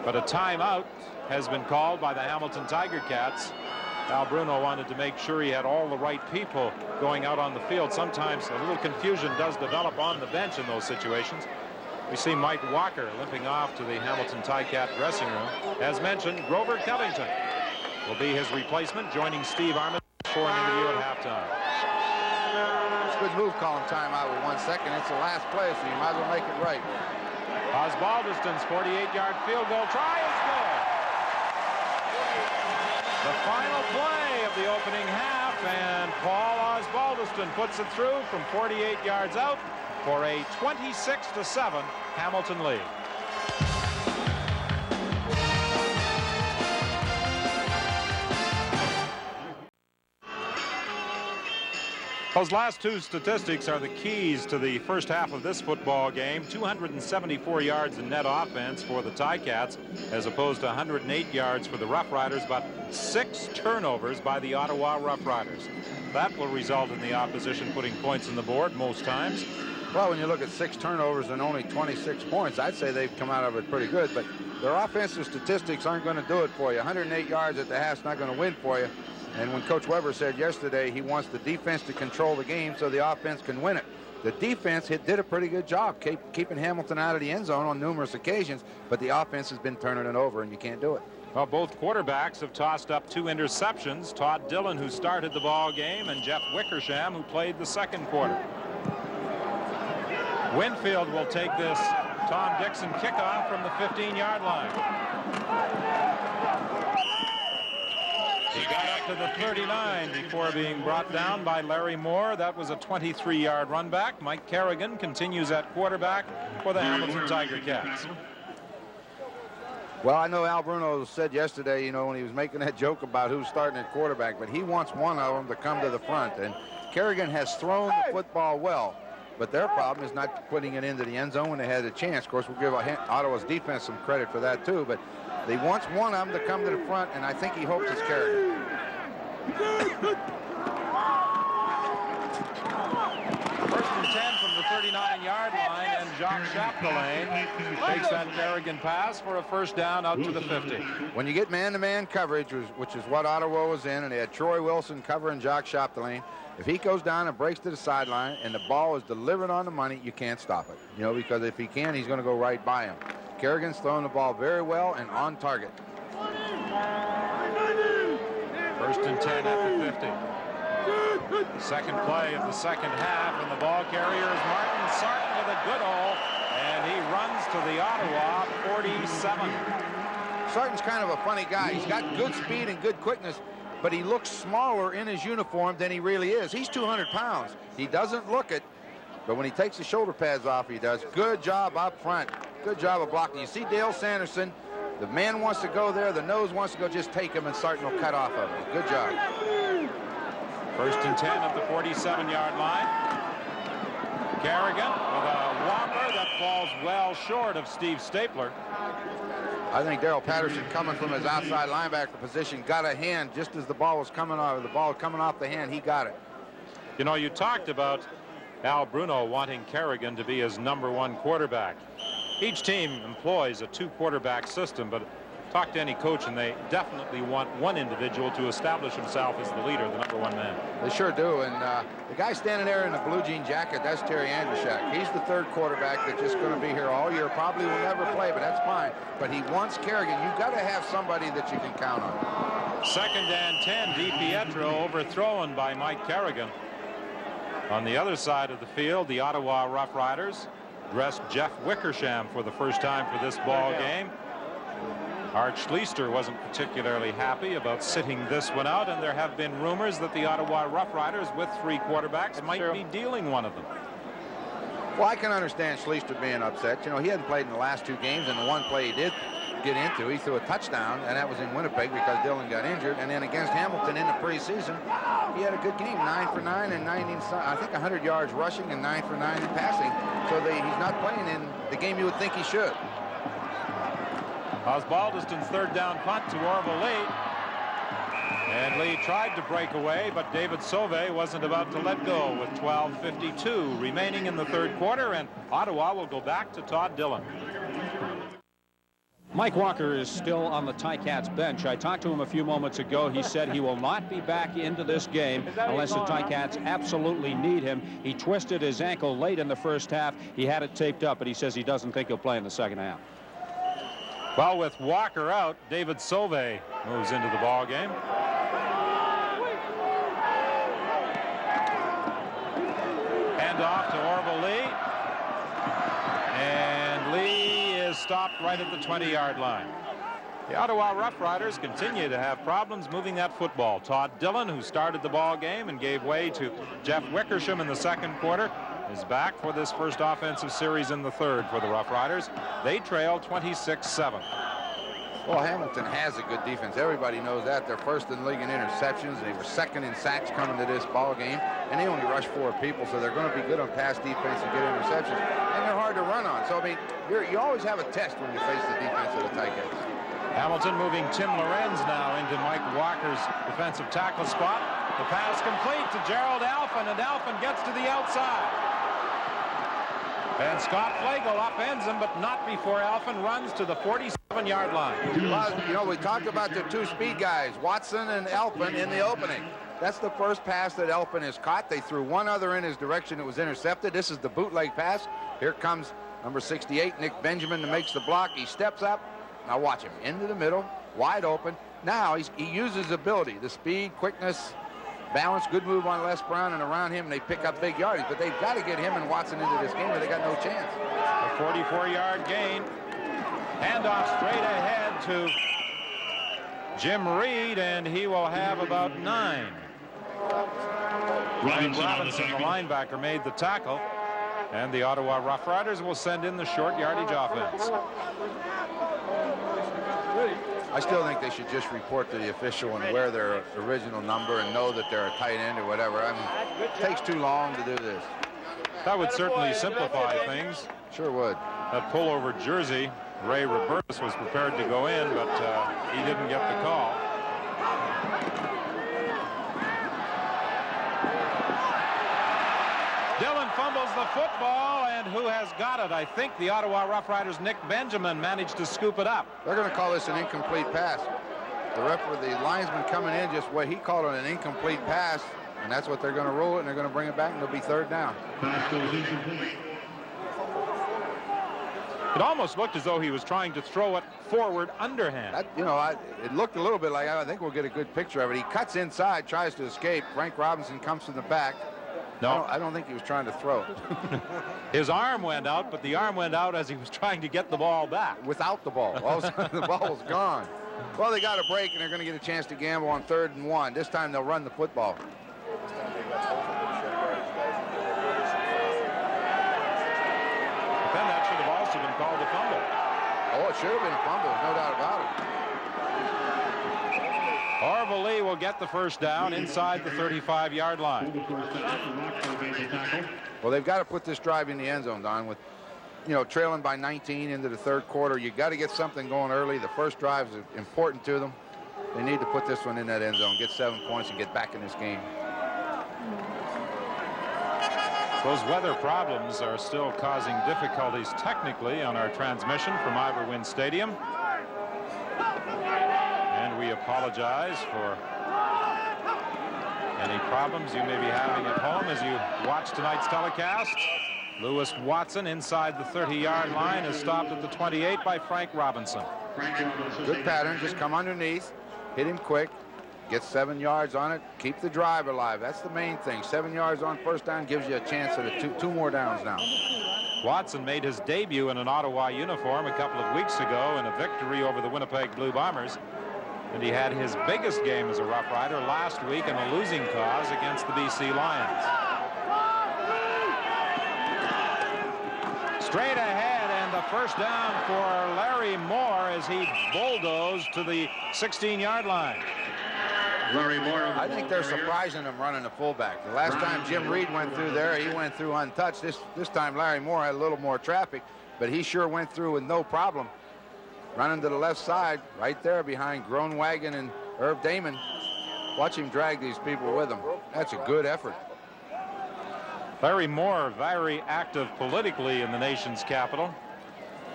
But a timeout has been called by the Hamilton Tiger Cats. Al Bruno wanted to make sure he had all the right people going out on the field. Sometimes a little confusion does develop on the bench in those situations. We see Mike Walker limping off to the Hamilton Tiger dressing room. As mentioned, Grover Covington will be his replacement, joining Steve Armitage for an interview at halftime. It's a good move calling timeout with 1 second. It's the last play, so you might as well make it right. Osbaldiston's 48-yard field goal try is good. The final play of the opening half, and Paul Osbaldiston puts it through from 48 yards out for a 26-7 Hamilton lead. Those last 2 statistics are the keys to the first half of this football game. 274 yards in net offense for the Ticats, as opposed to 108 yards for the Rough Riders, but 6 turnovers by the Ottawa Rough Riders. That will result in the opposition putting points on the board most times. Well, when you look at 6 turnovers and only 26 points, I'd say they've come out of it pretty good, but their offensive statistics aren't going to do it for you. 108 yards at the half's not going to win for you. And when Coach Weber said yesterday he wants the defense to control the game so the offense can win it, the defense did a pretty good job keeping Hamilton out of the end zone on numerous occasions, but the offense has been turning it over, and you can't do it. Well, both quarterbacks have tossed up 2 interceptions. Todd Dillon, who started the ball game, and Jeff Wickersham, who played the second quarter. Winfield will take this Tom Dixon kickoff from the 15-yard line. He got up to the 39 before being brought down by Larry Moore. That was a 23-yard run back. Mike Kerrigan continues at quarterback for the Hamilton Tiger Cats. Well, I know Al Bruno said yesterday, you know, when he was making that joke about who's starting at quarterback, but he wants one of them to come to the front. And Kerrigan has thrown the football well, but their problem is not putting it into the end zone when they had a chance. Of course, we'll give Ottawa's defense some credit for that, too. But he wants one of them to come to the front, and I think he hopes it's Kerrigan. First and 10 from the 39-yard line, and Jacques Chapdelaine takes that Kerrigan pass for a first down out to the 50. When you get man-to-man coverage, which is what Ottawa was in, and they had Troy Wilson covering Jacques Chapdelaine, if he goes down and breaks to the sideline and the ball is delivered on the money, you can't stop it. You know, because if he can, he's going to go right by him. Kerrigan's throwing the ball very well and on target. First and 10 at the 50. Second play of the second half, and the ball carrier is Martin Sarton with a good hole, and he runs to the Ottawa 47. Sarton's kind of a funny guy. He's got good speed and good quickness, but he looks smaller in his uniform than he really is. He's 200 pounds. He doesn't look it, but when he takes the shoulder pads off, he does. Good job up front. Good job of blocking. You see Dale Sanderson, the man wants to go there, the nose wants to go, just take him, and Sarton will cut off of it. Good job. First and 10 at the 47-yard line. Kerrigan with a whopper that falls well short of Steve Stapler. I think Darrell Patterson, coming from his outside linebacker position, got a hand just as the ball was coming off. The ball coming off the hand, he got it. You know, you talked about Al Bruno wanting Kerrigan to be his #1 quarterback. Each team employs a 2-quarterback system, but talk to any coach and they definitely want one individual to establish himself as the leader, the #1 man. They sure do. And the guy standing there in the blue jean jacket, that's Terry Andrushak. He's the 3rd quarterback that's just going to be here all year. Probably will never play, but that's fine. But he wants Kerrigan. You've got to have somebody that you can count on. 2nd and 10. DiPietro overthrown by Mike Kerrigan. On the other side of the field, the Ottawa Rough Riders dressed Jeff Wickersham for the first time for this ball game. Art Schleister wasn't particularly happy about sitting this one out, and there have been rumors that the Ottawa Rough Riders with 3 quarterbacks might be dealing one of them. Well, I can understand Schleister being upset. You know, he hadn't played in the last 2 games, and the one play he did get into, he threw a touchdown, and that was in Winnipeg because Dillon got injured. And then against Hamilton in the preseason, he had a good game, 9 for 9 and 90, I think 100 yards rushing and 9 for 9 in passing. So he's not playing in the game you would think he should. Osbaldiston's 3rd down punt to Orville Lee. And Lee tried to break away, but David Sauvé wasn't about to let go with 12:52 remaining in the 3rd quarter, and Ottawa will go back to Todd Dillon. Mike Walker is still on the Ticats bench. I talked to him a few moments ago. He said he will not be back into this game unless the Ticats absolutely need him. He twisted his ankle late in the first half. He had it taped up, but he says he doesn't think he'll play in the second half. Well, with Walker out, David Sauvé moves into the ball game. Hand off to Orville Lee. And Lee is stopped right at the 20-yard line. The Ottawa Rough Riders continue to have problems moving that football. Todd Dillon, who started the ball game and gave way to Jeff Wickersham in the 2nd quarter, is back for this first offensive series in the 3rd for the Rough Riders. They trail 26-7. Well, Hamilton has a good defense. Everybody knows that. They're 1st in the league in interceptions. They were 2nd in sacks coming to this ball game, and they only rush 4 people, so they're going to be good on pass defense and get interceptions, and they're hard to run on. So, I mean, you always have a test when you face the defense of the Ticats. Hamilton moving Tim Lorenz now into Mike Walker's defensive tackle spot. The pass complete to Gerald Alphin, and Alphin gets to the outside. And Scott Flagel upends him, but not before Alphin runs to the 47-yard line. Well, you know, we talked about the 2 speed guys, Watson and Alphin, in the opening. That's the first pass that Alphin has caught. They threw one other in his direction. It was intercepted. This is the bootleg pass. Here comes number 68, Nick Benjamin, that makes the block. He steps up. Now watch him. Into the middle, wide open. Now he uses ability, the speed, quickness, balance, good move on Les Brown, and around him they pick up big yardage. But they've got to get him and Watson into this game or they got no chance. A 44-yard gain. Handoff straight ahead to Jim Reed, and he will have about 9. Robinson, the linebacker, made the tackle, and the Ottawa Rough Riders will send in the short yardage offense. I still think they should just report to the official and wear their original number and know that they're a tight end or whatever. I mean, it takes too long to do this. That would certainly simplify things. Sure would. That pullover jersey, Ray Roberts was prepared to go in, but he didn't get the call. Dillon fumbles the football, and who has got it? I think the Ottawa Rough Riders' Nick Benjamin managed to scoop it up. They're going to call this an incomplete pass. The linesman coming in, just what he called it, an incomplete pass, and that's what they're going to rule it, and they're going to bring it back, and it'll be 3rd down. Pass goes incomplete. It almost looked as though he was trying to throw it forward underhand. It looked a little bit like, I think we'll get a good picture of it. He cuts inside, tries to escape. Frank Robinson comes from the back. No, I don't think he was trying to throw it. his arm went out, but the arm went out as he was trying to get the ball back. Without the ball. All of a sudden, the ball was gone. Well, they got a break, and they're going to get a chance to gamble on 3rd and 1. This time they'll run the football. But then that should have also been called a fumble. Oh, it should have been a fumble, no doubt about it. Orville Lee will get the first down inside the 35-yard line. Well, they've got to put this drive in the end zone, Don, with, trailing by 19 into the 3rd quarter. You got to get something going early. The first drive is important to them. They need to put this one in that end zone, get 7 points, and get back in this game. Those weather problems are still causing difficulties technically on our transmission from Iverwind Stadium. And we apologize for any problems you may be having at home as you watch tonight's telecast. Lewis Watson inside the 30-yard line is stopped at the 28 by Frank Robinson. Good pattern. Just come underneath, hit him quick, get 7 yards on it, keep the drive alive. That's the main thing. 7 yards on first down gives you a chance at two more downs now. Watson made his debut in an Ottawa uniform a couple of weeks ago in a victory over the Winnipeg Blue Bombers. And he had his biggest game as a Rough Rider last week in a losing cause against the BC Lions. Straight ahead, and the first down for Larry Moore as he bulldozed to the 16-yard line. Larry Moore. I think they're surprising him running the fullback. The last time Jim Reed went through there, he went through untouched. This time Larry Moore had a little more traffic, but he sure went through with no problem. Running to the left side, right there behind Groenwagen and Herb Damon. Watch him drag these people with him. That's a good effort. Larry Moore, very active politically in the nation's capital.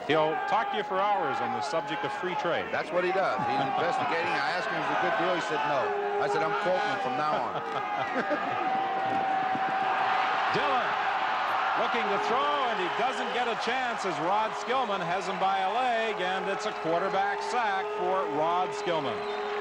He'll talk to you for hours on the subject of free trade. That's what he does. He's investigating. I asked him if it was a good deal. He said no. I said, I'm quoting him from now on. Dillon looking to throw, and he doesn't get a chance as Rod Skillman has him by a leg, and it's a quarterback sack for Rod Skillman.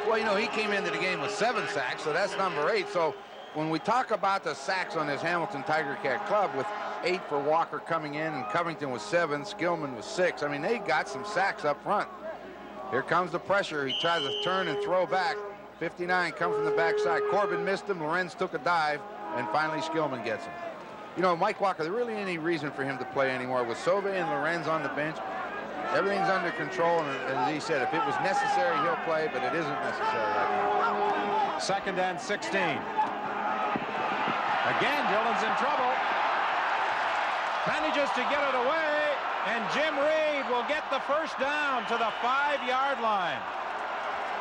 Well, you know, he came into the game with 7 sacks, so that's number 8. So when we talk about the sacks on this Hamilton Tiger Cat club, with 8 for Walker coming in and Covington was 7, Skillman was 6. I mean, they got some sacks up front. Here comes the pressure. He tries to turn and throw back. 59 come from the backside. Corbin missed him. Lorenz took a dive, and finally Skillman gets him. You know, Mike Walker, there really any reason for him to play anymore. With Sauve and Lorenz on the bench, everything's under control, and as he said, if it was necessary, he'll play, but it isn't necessary right now. 2nd and 16. Again, Dillon's in trouble. Manages to get it away, and Jim Reed will get the first down to the 5-yard line.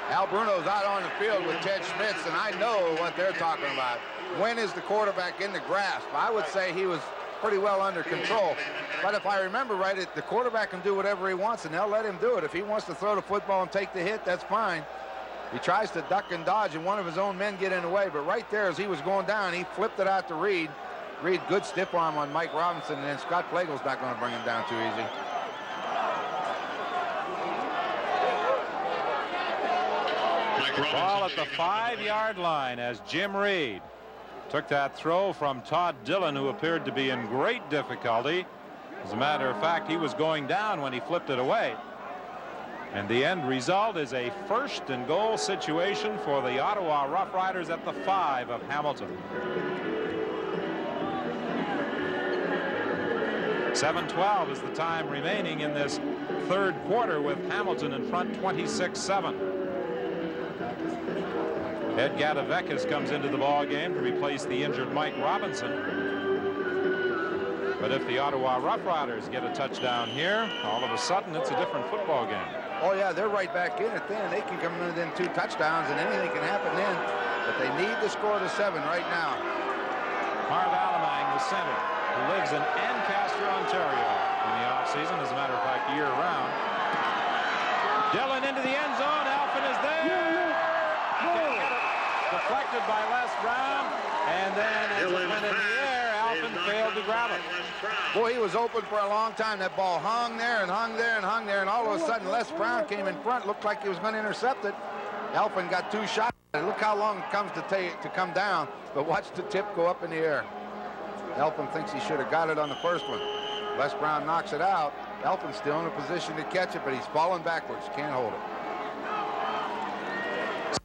Al Bruno's out on the field with Ted Schmitz, and I know what they're talking about. When is the quarterback in the grasp? I would say he was pretty well under control. But if I remember right, the quarterback can do whatever he wants, and they'll let him do it. If he wants to throw the football and take the hit, that's fine. He tries to duck and dodge, and one of his own men get in the way. But right there, as he was going down, he flipped it out to Reed. Reed, good stiff arm on Mike Robinson, and then Scott Flagle's not going to bring him down too easy. Ball at the 5-yard line as Jim Reed took that throw from Todd Dillon, who appeared to be in great difficulty. As a matter of fact, he was going down when he flipped it away. And the end result is a 1st and goal situation for the Ottawa Rough Riders at the 5 of Hamilton. 7:12 is the time remaining in this 3rd quarter, with Hamilton in front 26-7. Ed Gadavekis comes into the ball game to replace the injured Mike Robinson. But if the Ottawa Rough Riders get a touchdown here, all of a sudden it's a different football game. Oh, yeah, they're right back in it then. They can come in within 2 touchdowns, and anything can happen then. But they need to score the 7 right now. Marv Alamang, the center, who lives in Ancaster, Ontario in the offseason, as a matter of fact, year-round. Dillon into the end zone. Alphin is there. Deflected by Les Brown, and then as it went in the air, Alphin failed to grab it. Boy, he was open for a long time. That ball hung there and hung there and hung there, and all of a sudden Les Brown came in front. Looked like he was going to intercept it. Alphin got 2 shots. Look how long it comes to come down, but watch the tip go up in the air. Alphin thinks he should have got it on the first one. Les Brown knocks it out. Alphin's still in a position to catch it, but he's falling backwards. Can't hold it.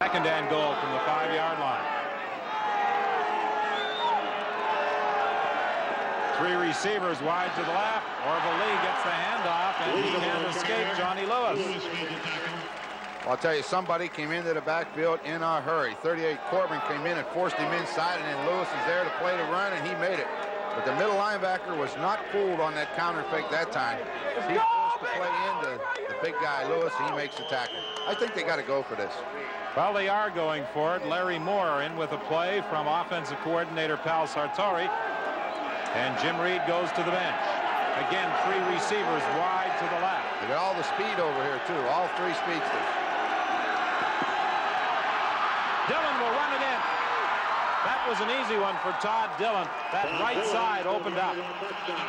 2nd and goal from the 5-yard line. 3 receivers wide to the left. Orville Lee gets the handoff, and he can't escape Johnny Lewis. I'll tell you, somebody came into the backfield in a hurry. 38 Corbin came in and forced him inside, and then Lewis is there to play the run, and he made it. But the middle linebacker was not fooled on that counter fake that time. He forced the play into the big guy, Lewis, and he makes the tackle. I think they got to go for this. Well, they are going for it. Larry Moore in with a play from offensive coordinator Pal Sartori. And Jim Reed goes to the bench. Again, 3 receivers wide to the left. They got all the speed over here, too. All 3 speedsters. Dillon will run it in. That was an easy one for Todd Dillon. That right side opened up.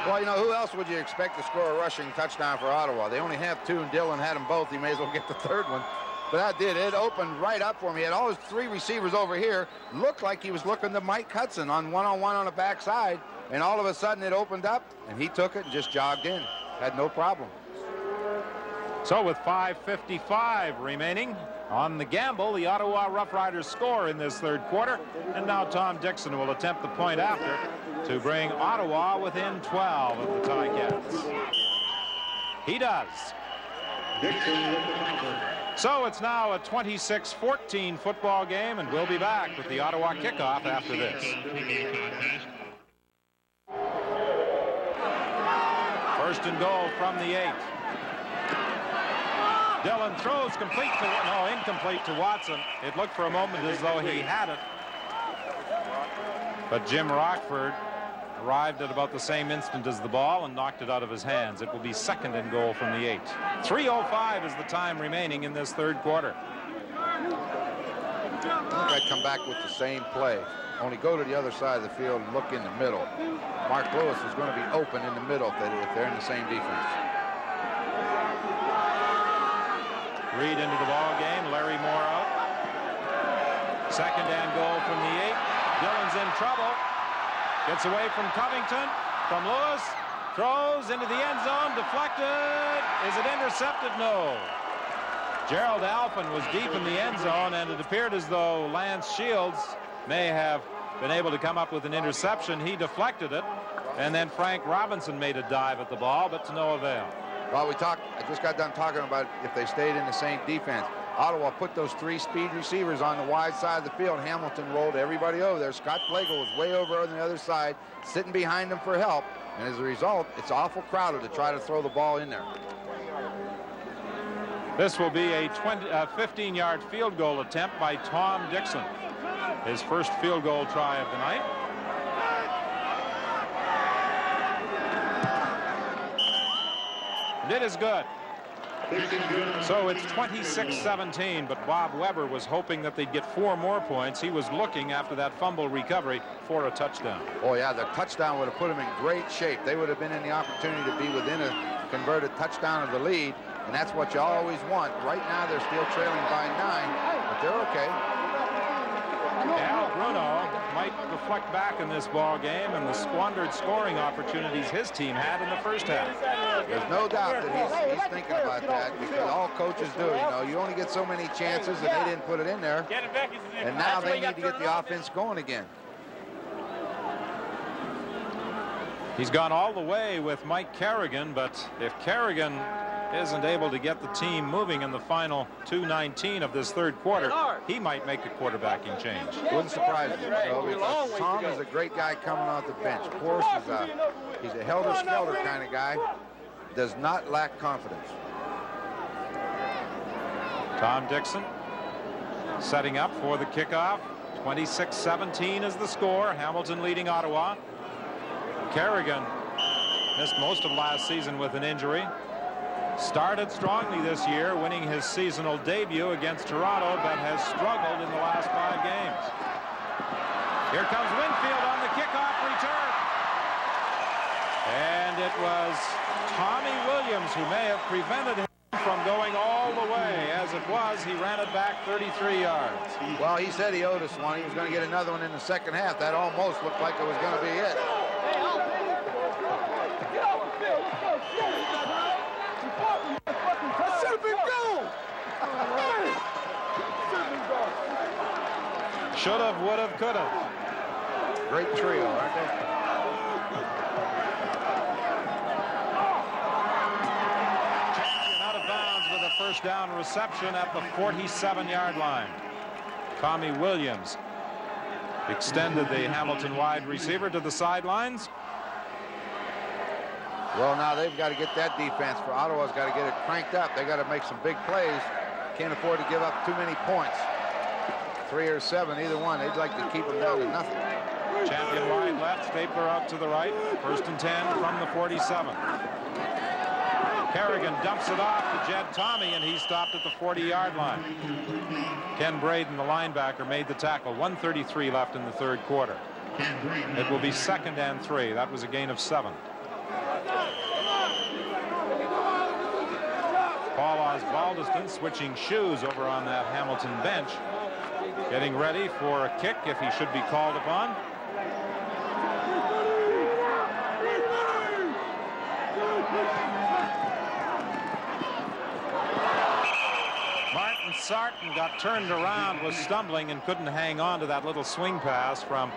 Well, you know, who else would you expect to score a rushing touchdown for Ottawa? They only have 2, and Dillon had them both. He may as well get the 3rd one. But that did. It opened right up for me. He had all his 3 receivers over here. Looked like he was looking to Mike Hudson on one-on-one on the backside. And all of a sudden it opened up, and he took it and just jogged in. Had no problem. So with 5:55 remaining on the gamble, the Ottawa Rough Riders score in this 3rd quarter. And now Tom Dixon will attempt the point after to bring Ottawa within 12 of the Ticats. He does. So it's now a 26-14 football game, and we'll be back with the Ottawa kickoff after this. First and goal from the 8. Dillon throws incomplete to Watson. It looked for a moment as though he had it. But Jim Rockford arrived at about the same instant as the ball and knocked it out of his hands. It will be 2nd and goal from the 8. 3:05 is the time remaining in this 3rd quarter. I think I'd come back with the same play. Only go to the other side of the field and look in the middle. Mark Lewis is going to be open in the middle if they're in the same defense. Reed into the ball game. Larry Moore out. 2nd and goal from the 8. Dillon's in trouble. Gets away from Covington. From Lewis. Throws into the end zone. Deflected. Is it intercepted? No. Gerald Alphen was deep in the end zone, and it appeared as though Lance Shields may have been able to come up with an interception. He deflected it, and then Frank Robinson made a dive at the ball, but to no avail. Well, I just got done talking about if they stayed in the same defense. Ottawa put those 3 speed receivers on the wide side of the field. Hamilton rolled everybody over there. Scott Flagel was way over on the other side, sitting behind them for help, and as a result, it's awful crowded to try to throw the ball in there. This will be a 15-yard field goal attempt by Tom Dixon. His first field goal try of the night. And it is good. So it's 26-17, but Bob Weber was hoping that they'd get 4 more points. He was looking after that fumble recovery for a touchdown. Oh, yeah, the touchdown would have put them in great shape. They would have been in the opportunity to be within a converted touchdown of the lead, and that's what you always want. Right now, they're still trailing by 9, but they're okay. Al Bruno might reflect back in this ball game and the squandered scoring opportunities his team had in the first half. There's no doubt that he's thinking about that, because all coaches do. You know, you only get so many chances, and they didn't put it in there. And now they need to get the offense going again. He's gone all the way with Mike Kerrigan, but if Kerrigan isn't able to get the team moving in the final 2:19 of this 3rd quarter, he might make a quarterbacking change. Wouldn't surprise me. Because Tom is a great guy coming off the bench. Of course, he's a helter-skelter kind of guy. Does not lack confidence. Tom Dixon setting up for the kickoff. 26-17 is the score. Hamilton leading Ottawa. Kerrigan missed most of last season with an injury. Started strongly this year, winning his seasonal debut against Toronto, but has struggled in the last 5 games. Here comes Winfield on the kickoff return. And it was Tommy Williams who may have prevented him from going all the way. As it was, he ran it back 33 yards. Well, he said he owed us one. He was going to get another one in the second half. That almost looked like it was going to be it. Should have, would have, could have. Great trio, aren't they? Out of bounds with a first down reception at the 47-yard line. Tommy Williams extended the Hamilton wide receiver to the sidelines. Well, now they've got to get that defense. For Ottawa's got to get it cranked up. They got to make some big plays. Can't afford to give up too many points. 3 or 7, either one. They'd like to keep them down to nothing. Champion wide left, Stapler out to the right. 1st and 10 from the 47. Kerrigan dumps it off to Jed Tommy, and he stopped at the 40-yard line. Ken Braden, the linebacker, made the tackle. 1:33 left in the 3rd quarter. It will be 2nd and 3. That was a gain of 7. Paul Osbaldiston switching shoes over on that Hamilton bench, getting ready for a kick if he should be called upon. Martin Sarton got turned around, was stumbling, and couldn't hang on to that little swing pass from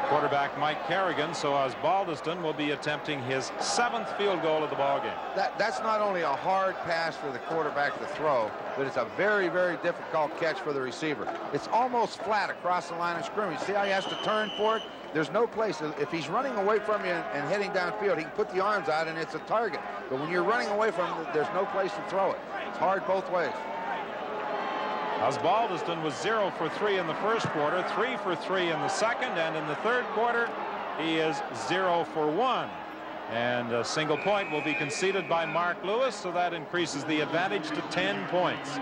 quarterback Mike Kerrigan, so Osbaldiston will be attempting his 7th field goal of the ballgame. That's not only a hard pass for the quarterback to throw, but it's a very, very difficult catch for the receiver. It's almost flat across the line of scrimmage. See how he has to turn for it? There's no place. If he's running away from you and heading downfield, he can put the arms out and it's a target. But when you're running away from him, there's no place to throw it. It's hard both ways. Osbaldiston was 0 for 3 in the 1st quarter, 3 for 3 in the 2nd, and in the 3rd quarter he is 0 for 1. And a single point will be conceded by Mark Lewis, so that increases the advantage to 10 points.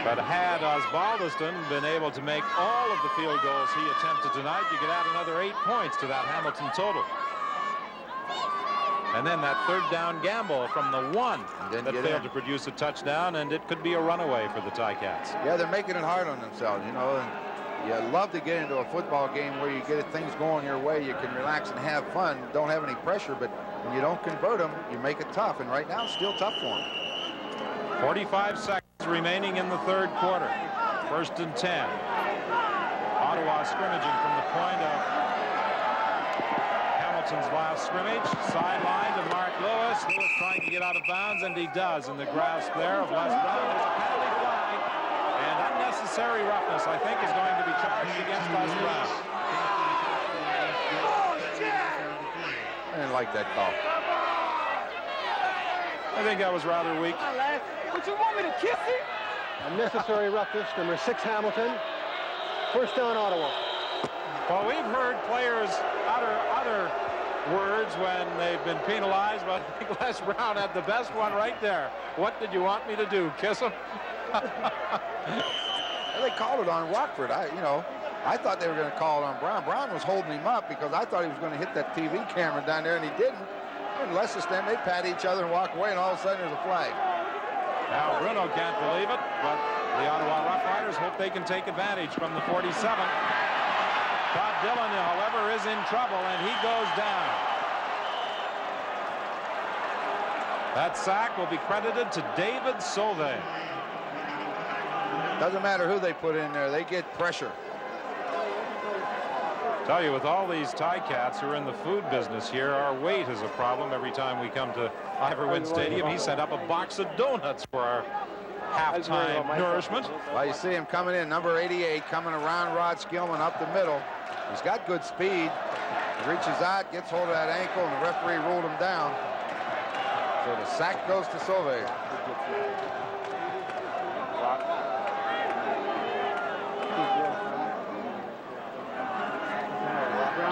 But had Osbaldiston been able to make all of the field goals he attempted tonight, you could add another 8 points to that Hamilton total. And then that 3rd down gamble from the 1 that failed to produce a touchdown, and it could be a runaway for the Ticats. Yeah, they're making it hard on themselves, you know. And you love to get into a football game where you get things going your way. You can relax and have fun, don't have any pressure, but when you don't convert them, you make it tough. And right now, it's still tough for them. 45 seconds remaining in the 3rd quarter. 1st and 10. Ottawa scrimmaging from the point of Hamilton's last scrimmage. Sideline to Mark Lewis. Lewis trying to get out of bounds, and he does. In the grasp there of Les Brown. There's a penalty flag, and unnecessary roughness, I think, is going to be charged against Les Brown. I didn't like that call. I think that was rather weak. What you want me to kiss it? Unnecessary roughness, number 6 Hamilton. 1st down Ottawa. Well, we've heard players utter other words when they've been penalized, but I think Les Brown had the best one right there. What did you want me to do? Kiss him? Well, they called it on Rockford. I thought they were going to call it on Brown. Brown was holding him up because I thought he was going to hit that TV camera down there, and he didn't. In less than they pat each other and walk away, and all of a sudden there's a flag. Now Bruno can't believe it, but the Ottawa Rough Riders hope they can take advantage from the 47. Todd Dillon, however, is in trouble, and he goes down. That sack will be credited to David Sauvé. Doesn't matter who they put in there, they get pressure. Tell you, with all these Ticats who are in the food business here, our weight is a problem every time we come to Iverwind Stadium. He sent up a box of donuts for our halftime nourishment. Well, you see him coming in, number 88, coming around Rod Skillman up the middle. He's got good speed. He reaches out, gets hold of that ankle, and the referee ruled him down. So the sack goes to Sauvé.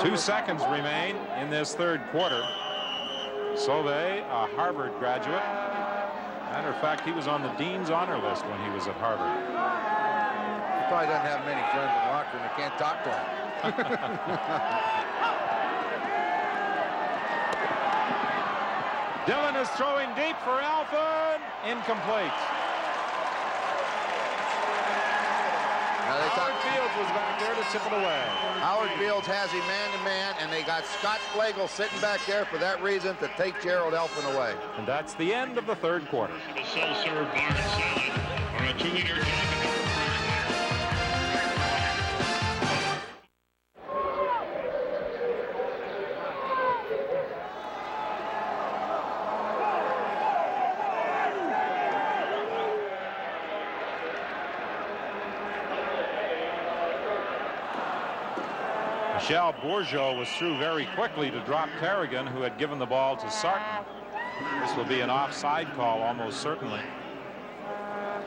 2 seconds remain in this 3rd quarter. Sauvé, a Harvard graduate. Matter of fact, he was on the Dean's Honor List when he was at Harvard. He probably doesn't have many friends in the locker room that can't talk to him. Dillon is throwing deep for Alphen. Incomplete. Howard Fields was back there to tip it away. Howard Fields has him man-to-man, and they got Scott Flagel sitting back there for that reason, to take Gerald Elfin away. And that's the end of the 3rd quarter. A self-serve bar and salad or a 2-liter can. Michel Bourgeot was through very quickly to drop Kerrigan, who had given the ball to Sarton. This will be an offside call, almost certainly.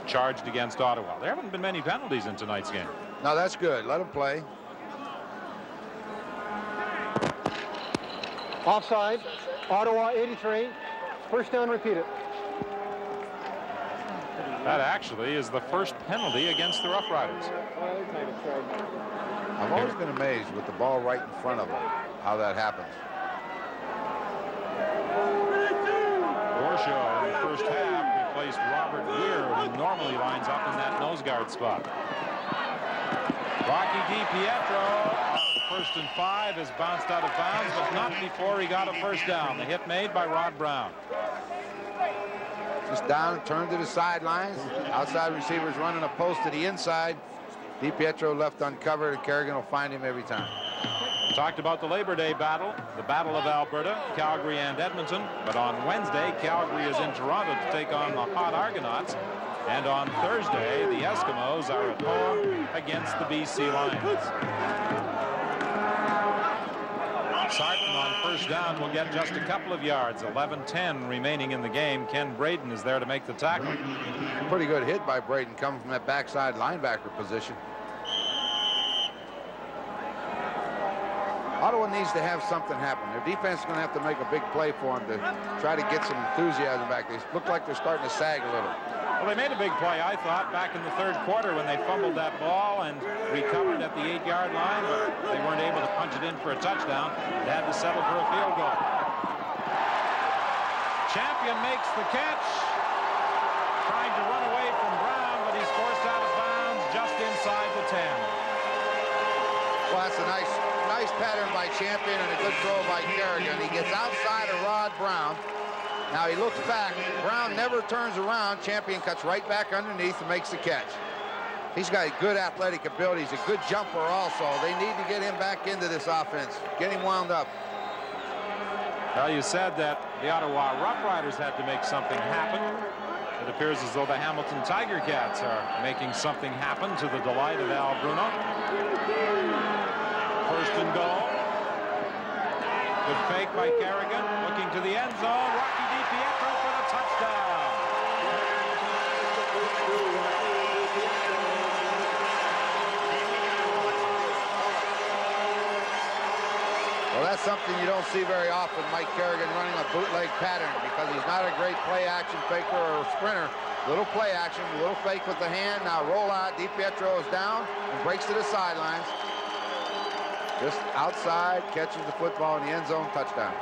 Charged against Ottawa. There haven't been many penalties in tonight's game. No, that's good. Let him play. Offside. Ottawa 83. First down, repeat it. That actually is the first penalty against the Rough Riders. I've always been amazed with the ball right in front of them, how that happens. Borshow in the first half replaced Robert Weir, who normally lines up in that nose guard spot. Rocky DiPietro on 1st and 5 is bounced out of bounds, but not before he got a first down. The hit made by Rod Brown. Just down, turned to the sidelines. Outside receivers running a post to the inside. DiPietro left uncovered, and Kerrigan will find him every time. Talked about the Labor Day battle, the Battle of Alberta, Calgary and Edmonton. But on Wednesday, Calgary is in Toronto to take on the Hot Argonauts. And on Thursday, the Eskimos are at home against the BC Lions. Sarton on first down will get just a couple of yards. 11-10 remaining in the game. Ken Braden is there to make the tackle. Pretty good hit by Braden coming from that backside linebacker position. Ottawa needs to have something happen. Their defense is going to have to make a big play for them to try to get some enthusiasm back. They look like they're starting to sag a little. Well, they made a big play, I thought, back in the third quarter when they fumbled that ball and recovered at the 8-yard line, but they weren't able to punch it in for a touchdown. They had to settle for a field goal. Champion makes the catch, trying to run away from Brown, but he's forced out of bounds just inside the 10. Well, that's a nice pattern by Champion and a good throw by Kerrigan. He gets outside of Rod Brown. Now he looks back. Brown never turns around. Champion cuts right back underneath and makes the catch. He's got good athletic ability. He's a good jumper also. They need to get him back into this offense. Get him wound up. Well, you said that the Ottawa Rough Riders had to make something happen. It appears as though the Hamilton Tiger Cats are making something happen to the delight of Al Bruno. First and goal. Good fake by Kerrigan. Looking to the end zone. Rocky DiPietro for the touchdown. Well, that's something you don't see very often. Mike Kerrigan running a bootleg pattern because he's not a great play-action faker or a sprinter. Little play action, a little fake with the hand. Now roll out. DiPietro is down and breaks to the sidelines. Just outside, catches the football in the end zone, touchdown.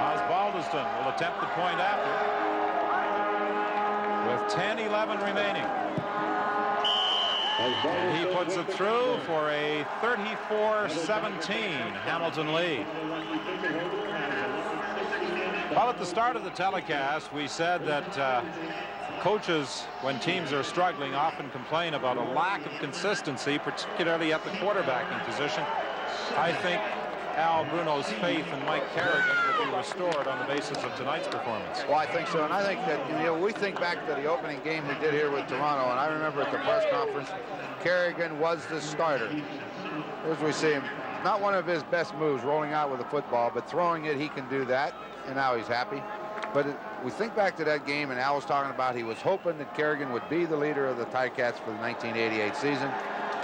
Osbaldiston will attempt the point after with 10-11 remaining. And he puts it through for a 34-17 Hamilton lead. Well, at the start of the telecast, we said that coaches, when teams are struggling, often complain about a lack of consistency, particularly at the quarterbacking position. I think Al Bruno's faith in Mike Kerrigan will be restored on the basis of tonight's performance. Well, I think so, and I think that, you know, we think back to the opening game we did here with Toronto, and I remember at the press conference, Kerrigan was the starter. Here's we see him. Not one of his best moves, rolling out with the football, but throwing it, he can do that, and now he's happy. But we think back to that game, and Al was talking about he was hoping that Kerrigan would be the leader of the Ticats for the 1988 season.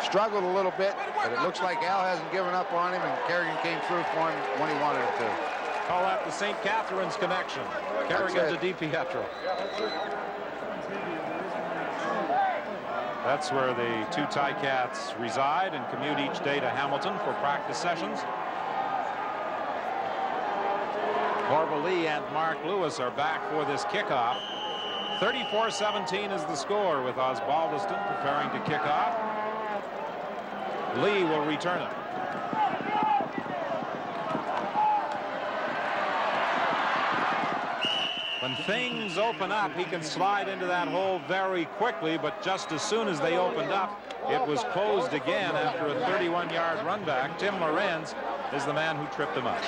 Struggled a little bit, but it looks like Al hasn't given up on him, and Kerrigan came through for him when he wanted him to. Call that the St. Catharines connection. Kerrigan to DiPietro. That's where the two Ticats reside and commute each day to Hamilton for practice sessions. Orville Lee and Mark Lewis are back for this kickoff. 34-17 is the score with Osbaldiston preparing to kick off. Lee will return it. When things open up, he can slide into that hole very quickly, but just as soon as they opened up, it was closed again after a 31-yard run back. Tim Lorenz is the man who tripped him up.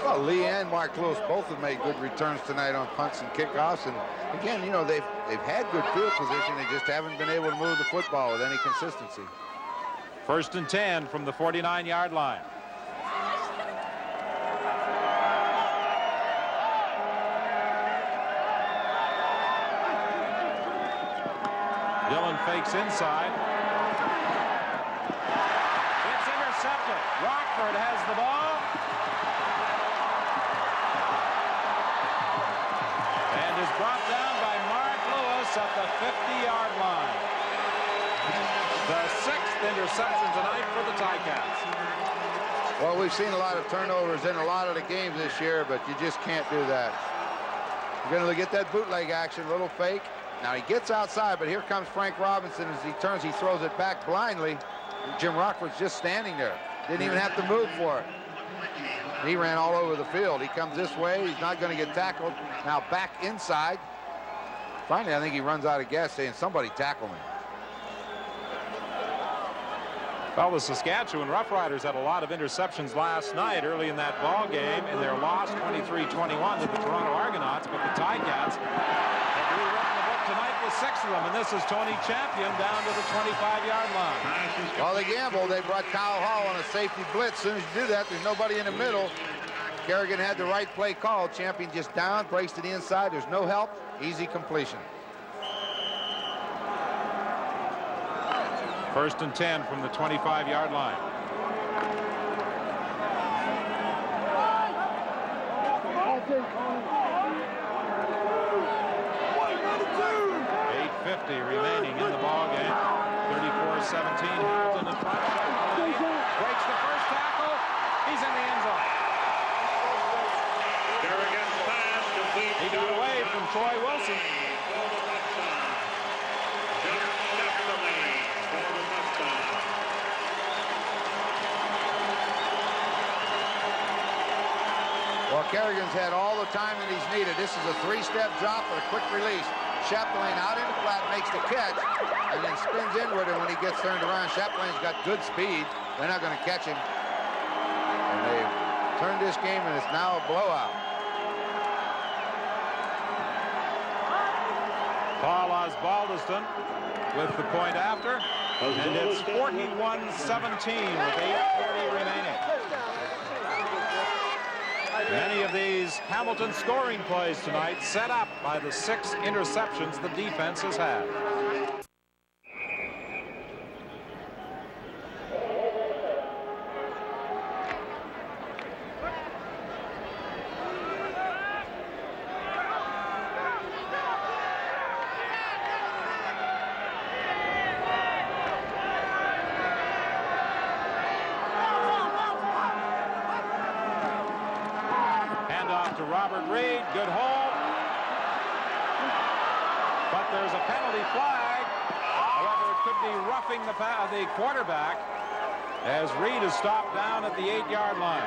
Well, Lee and Mark Lewis both have made good returns tonight on punts and kickoffs, and again, you know, they've had good field position. They just haven't been able to move the football with any consistency. First and 10 from the 49-yard line. Dillon fakes inside. It's intercepted. Rockford has the ball. And is brought down by Mark Lewis at the 50-yard line. The 6th interception tonight for the Ticats. Well, we've seen a lot of turnovers in a lot of the games this year, but you just can't do that. You're going to get that bootleg action, little fake. Now he gets outside, but here comes Frank Robinson. As he turns, he throws it back blindly. Jim Rockford's just standing there. Didn't even have to move for it. He ran all over the field. He comes this way. He's not going to get tackled. Now back inside. Finally, I think he runs out of gas saying, somebody tackle me. Well, the Saskatchewan Roughriders had a lot of interceptions last night early in that ball game in their loss 23-21 to the Toronto Argonauts, but the Ticats have rewritten the book tonight with 6 of them, and this is Tony Champion down to the 25-yard line. Well, they gambled. They brought Kyle Hall on a safety blitz. As soon as you do that, there's nobody in the middle. Kerrigan had the right play called. Champion just down, breaks to the inside. There's no help. Easy completion. 1st and 10 from the 25-yard line. 8:50 remaining in the ball game. 34-17. Hamilton in front. Breaks the first tackle. He's in the end zone. Kerrigan's pass complete. He got away from Troy Wilson. Well, Kerrigan's had all the time that he's needed. This is a 3-step drop with a quick release. Chaplain out in the flat, makes the catch, and then spins inward, and when he gets turned around, Chaplain's got good speed. They're not going to catch him. And they've turned this game, and it's now a blowout. Paul Osbaldiston with the point after, and it's 41-17 with 8:40 remaining. Many of these Hamilton scoring plays tonight set up by the 6 interceptions the defense has had. To Robert Reed, good hold, but there's a penalty flag. However, it could be roughing the quarterback as Reed is stopped down at the 8-yard line.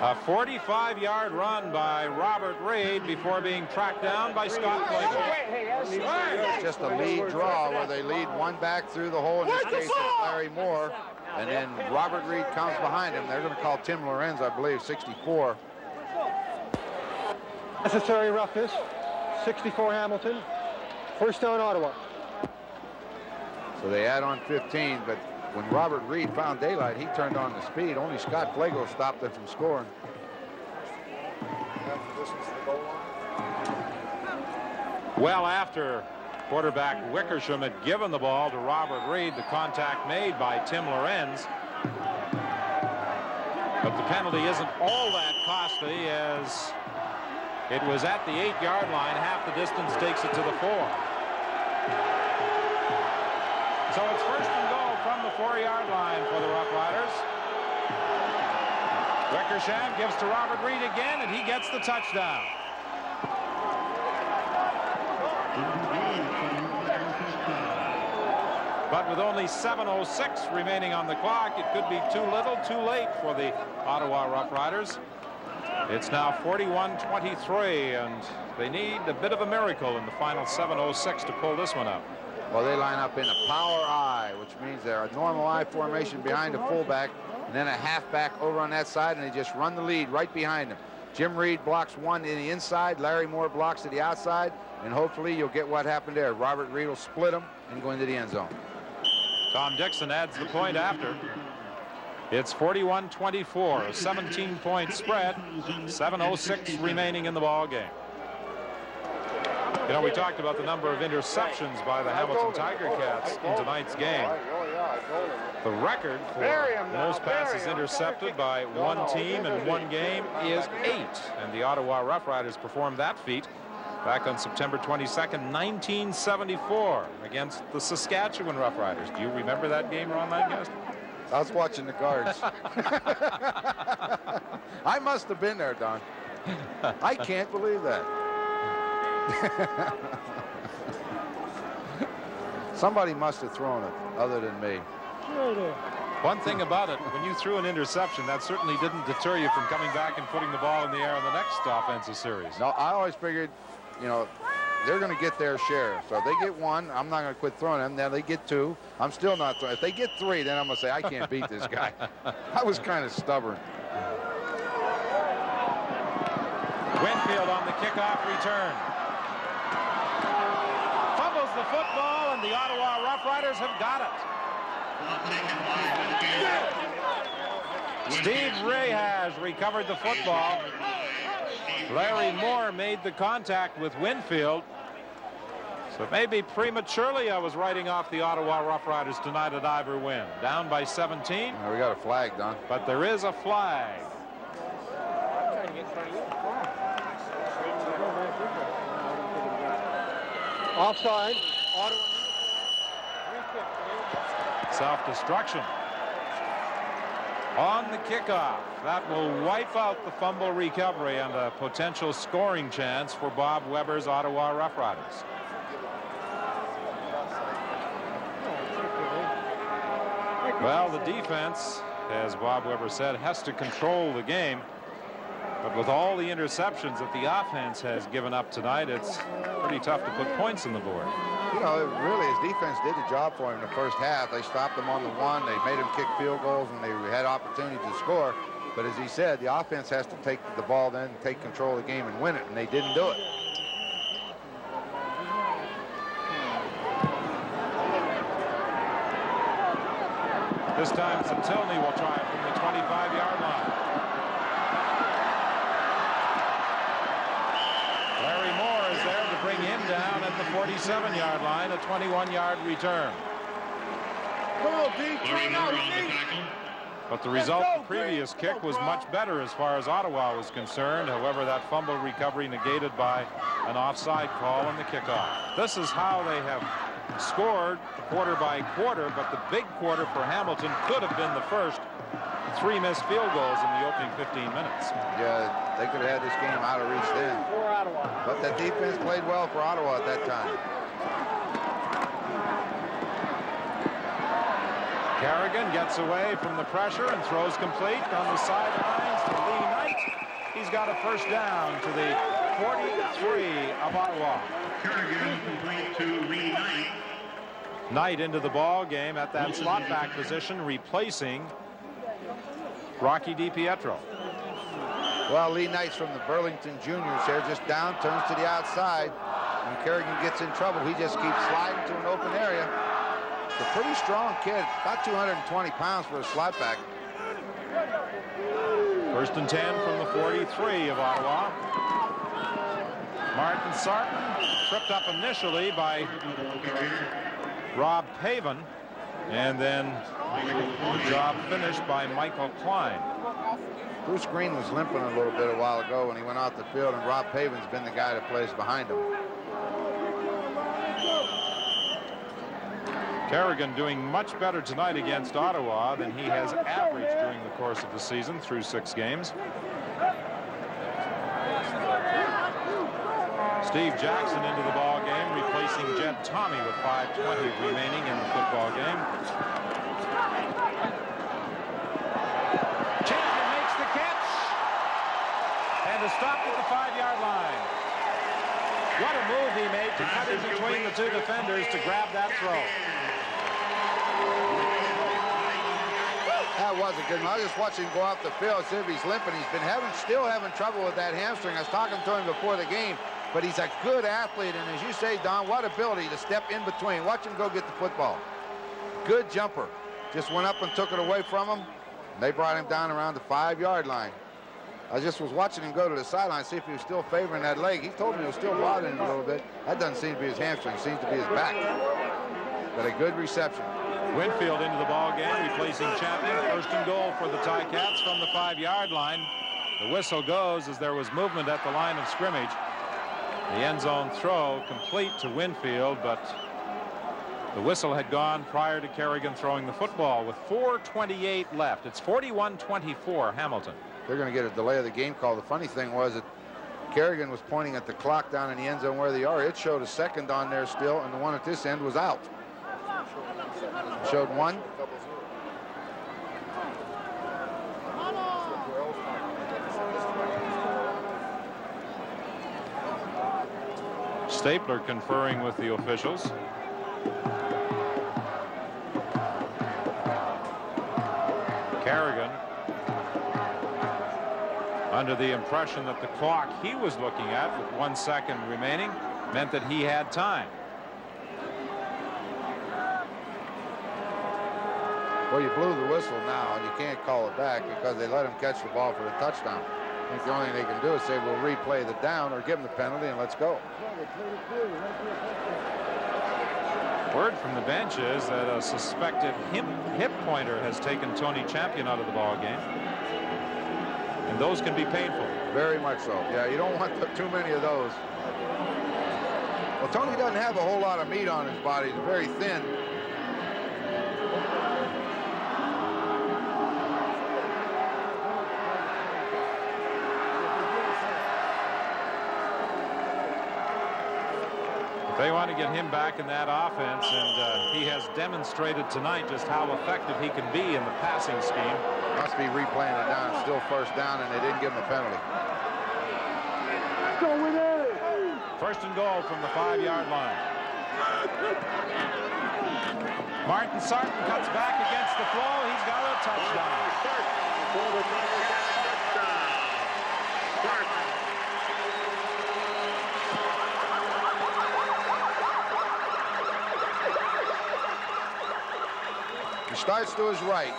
A 45-yard run by Robert Reed before being tracked down by Scott Playboy. Just a lead draw where they lead one back through the hole. In this case, it's Larry Moore. And then Robert Reed comes behind him. They're going to call Tim Lorenz, I believe, 64. Necessary roughness. 64 Hamilton. 1st down Ottawa. So they add on 15, but when Robert Reed found daylight, he turned on the speed. Only Scott Plago stopped them from scoring. Well, after quarterback Wickersham had given the ball to Robert Reed, the contact made by Tim Lorenz. But the penalty isn't all that costly, as it was at the 8-yard line. Half the distance takes it to the 4. So it's 1st and goal from the 4-yard line for the Rough Riders. Wickersham gives to Robert Reed again, and he gets the touchdown. But with only 7:06 remaining on the clock, it could be too little, too late for the Ottawa Rough Riders. It's now 41-23, and they need a bit of a miracle in the final 7:06 to pull this one up. Well, they line up in a power I, which means they're a normal I formation behind a fullback, and then a halfback over on that side, and they just run the lead right behind them. Jim Reed blocks one in the inside. Larry Moore blocks to the outside, and hopefully you'll get what happened there. Robert Reed will split them and go into the end zone. Tom Dixon adds the point after. It's 41-24, a 17-point spread, 7:06 remaining in the ball game. You know, we talked about the number of interceptions by the Hamilton Tiger Cats in tonight's game. The record for most passes intercepted by one team in one game is 8. And the Ottawa Rough Riders performed that feat back on September 22nd, 1974 against the Saskatchewan Rough Riders. Do you remember that game, Ron Lancaster? I was watching the guards. I must have been there, Don. I can't believe that. Somebody must have thrown it other than me. One thing about it, when you threw an interception, that certainly didn't deter you from coming back and putting the ball in the air on the next offensive series. No, I always figured, you know, they're going to get their share. So if they get one, I'm not going to quit throwing them. Now they get 2, I'm still not throwing. If they get 3, then I'm going to say, I can't beat this guy. I was kind of stubborn. Winfield on the kickoff return. Fumbles the football, and the Ottawa Rough Riders have got it. Steve Ray has recovered the football. Larry Moore made the contact with Winfield. So maybe prematurely I was writing off the Ottawa Rough Riders tonight at Ivor Wynn. Down by 17. Now we got a flag, Don. But there is a flag. Offside. Self-destruction. On the kickoff. That will wipe out the fumble recovery and a potential scoring chance for Bob Weber's Ottawa Rough Riders. Well, the defense, as Bob Weber said, has to control the game. But with all the interceptions that the offense has given up tonight, it's pretty tough to put points on the board. You know, really, his defense did the job for him in the first half. They stopped him on the 1. They made him kick field goals, and they had opportunities to score. But as he said, the offense has to take the ball then, take control of the game and win it, and they didn't do it. This time, Santilli will try it from the 25-yard line. Larry Moore is there to bring him down at the 47-yard line, a 21-yard return. Larry Moore on the tackle. But the result of the previous kick was much better as far as Ottawa was concerned. However, that fumble recovery negated by an offside call on the kickoff. This is how they have scored quarter by quarter, but the big quarter for Hamilton could have been the first. 3 missed field goals in the opening 15 minutes. Yeah, they could have had this game out of reach then. But the defense played well for Ottawa at that time. Kerrigan gets away from the pressure and throws complete on the sidelines to Lee Knight. He's got a first down to the 43 of Ottawa. Kerrigan complete to Lee Knight. Knight into the ball game at that slot back position, replacing Rocky DiPietro. Well, Lee Knight's from the Burlington Juniors here, just down, turns to the outside. When Kerrigan gets in trouble, he just keeps sliding to an open area. It's a pretty strong kid, about 220 pounds for a slot back. First and 10 from the 43 of Ottawa. Martin Sarton tripped up initially by Rob Paven, and then the job finished by Michael Klein. Bruce Green was limping a little bit a while ago when he went out the field, and Rob Paven's been the guy that plays behind him. Kerrigan doing much better tonight against Ottawa than he has averaged during the course of the season through 6 games. Steve Jackson into the ball game, replacing Jed Tommy with 5:20 remaining in the football game. Champion makes the catch and is stopped at the 5-yard line. What a move he made to cut in between the 2 defenders to grab that throw. That was a good one. I was just watching him go off the field, see if he's limping. He's been still having trouble with that hamstring. I was talking to him before the game, but he's a good athlete, and as you say, Don, what ability to step in between. Watch him go get the football. Good jumper. Just went up and took it away from him. They brought him down around the 5-yard line. I just was watching him go to the sideline, see if he was still favoring that leg. He told me it was still bothering him a little bit. That doesn't seem to be his hamstring. It seems to be his back. But a good reception. Winfield into the ball game, replacing champion. First and goal for the Ticats from the 5-yard line. The whistle goes as there was movement at the line of scrimmage. The end zone throw complete to Winfield, but the whistle had gone prior to Kerrigan throwing the football with 4:28 left. It's 41-24 Hamilton. They're going to get a delay of the game call. The funny thing was that Kerrigan was pointing at the clock down in the end zone where they are. It showed a second on there still, and the one at this end was out. It showed 1. Stapler conferring with the officials. Kerrigan under the impression that the clock he was looking at with 1 second remaining meant that he had time. Well, you blew the whistle now, and you can't call it back because they let him catch the ball for the touchdown. I think the only thing they can do is say, we'll replay the down or give him the penalty and let's go. Word from the bench is that a suspected hip pointer has taken Tony Champion out of the ball game. And those can be painful. Very much so. Yeah, you don't want too many of those. Well, Tony doesn't have a whole lot of meat on his body. He's very thin. They want to get him back in that offense, and he has demonstrated tonight just how effective he can be in the passing scheme. Must be replaying it down. It's still first down, and they didn't give him a penalty. Go with it. First and goal from the 5-yard line. Martin Sarton cuts back against the flow. He's got a touchdown. He starts to his right.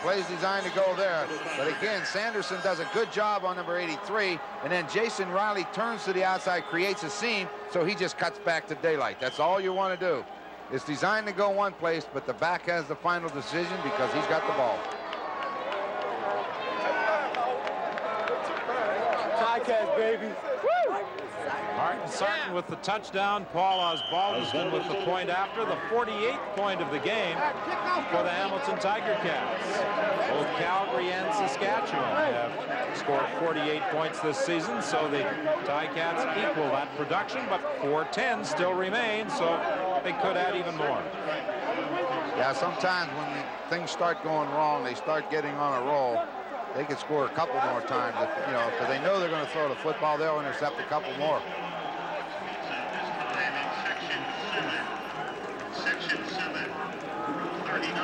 Plays designed to go there. But again, Sanderson does a good job on number 83. And then Jason Riley turns to the outside, creates a seam, so he just cuts back to daylight. That's all you want to do. It's designed to go one place, but the back has the final decision because he's got the ball. Ticats, baby. Martin Sarton with the touchdown. Paul Osbaldiston with the point after. The 48th point of the game for the Hamilton Tiger Cats. Both Calgary and Saskatchewan have scored 48 points this season, so the Ticats equal that production, but 410 still remains, so they could add even more. Yeah, sometimes when things start going wrong, they start getting on a roll. They could score a couple more times, you know, because they know they're going to throw the football. They'll intercept a couple more. Section 7, 39,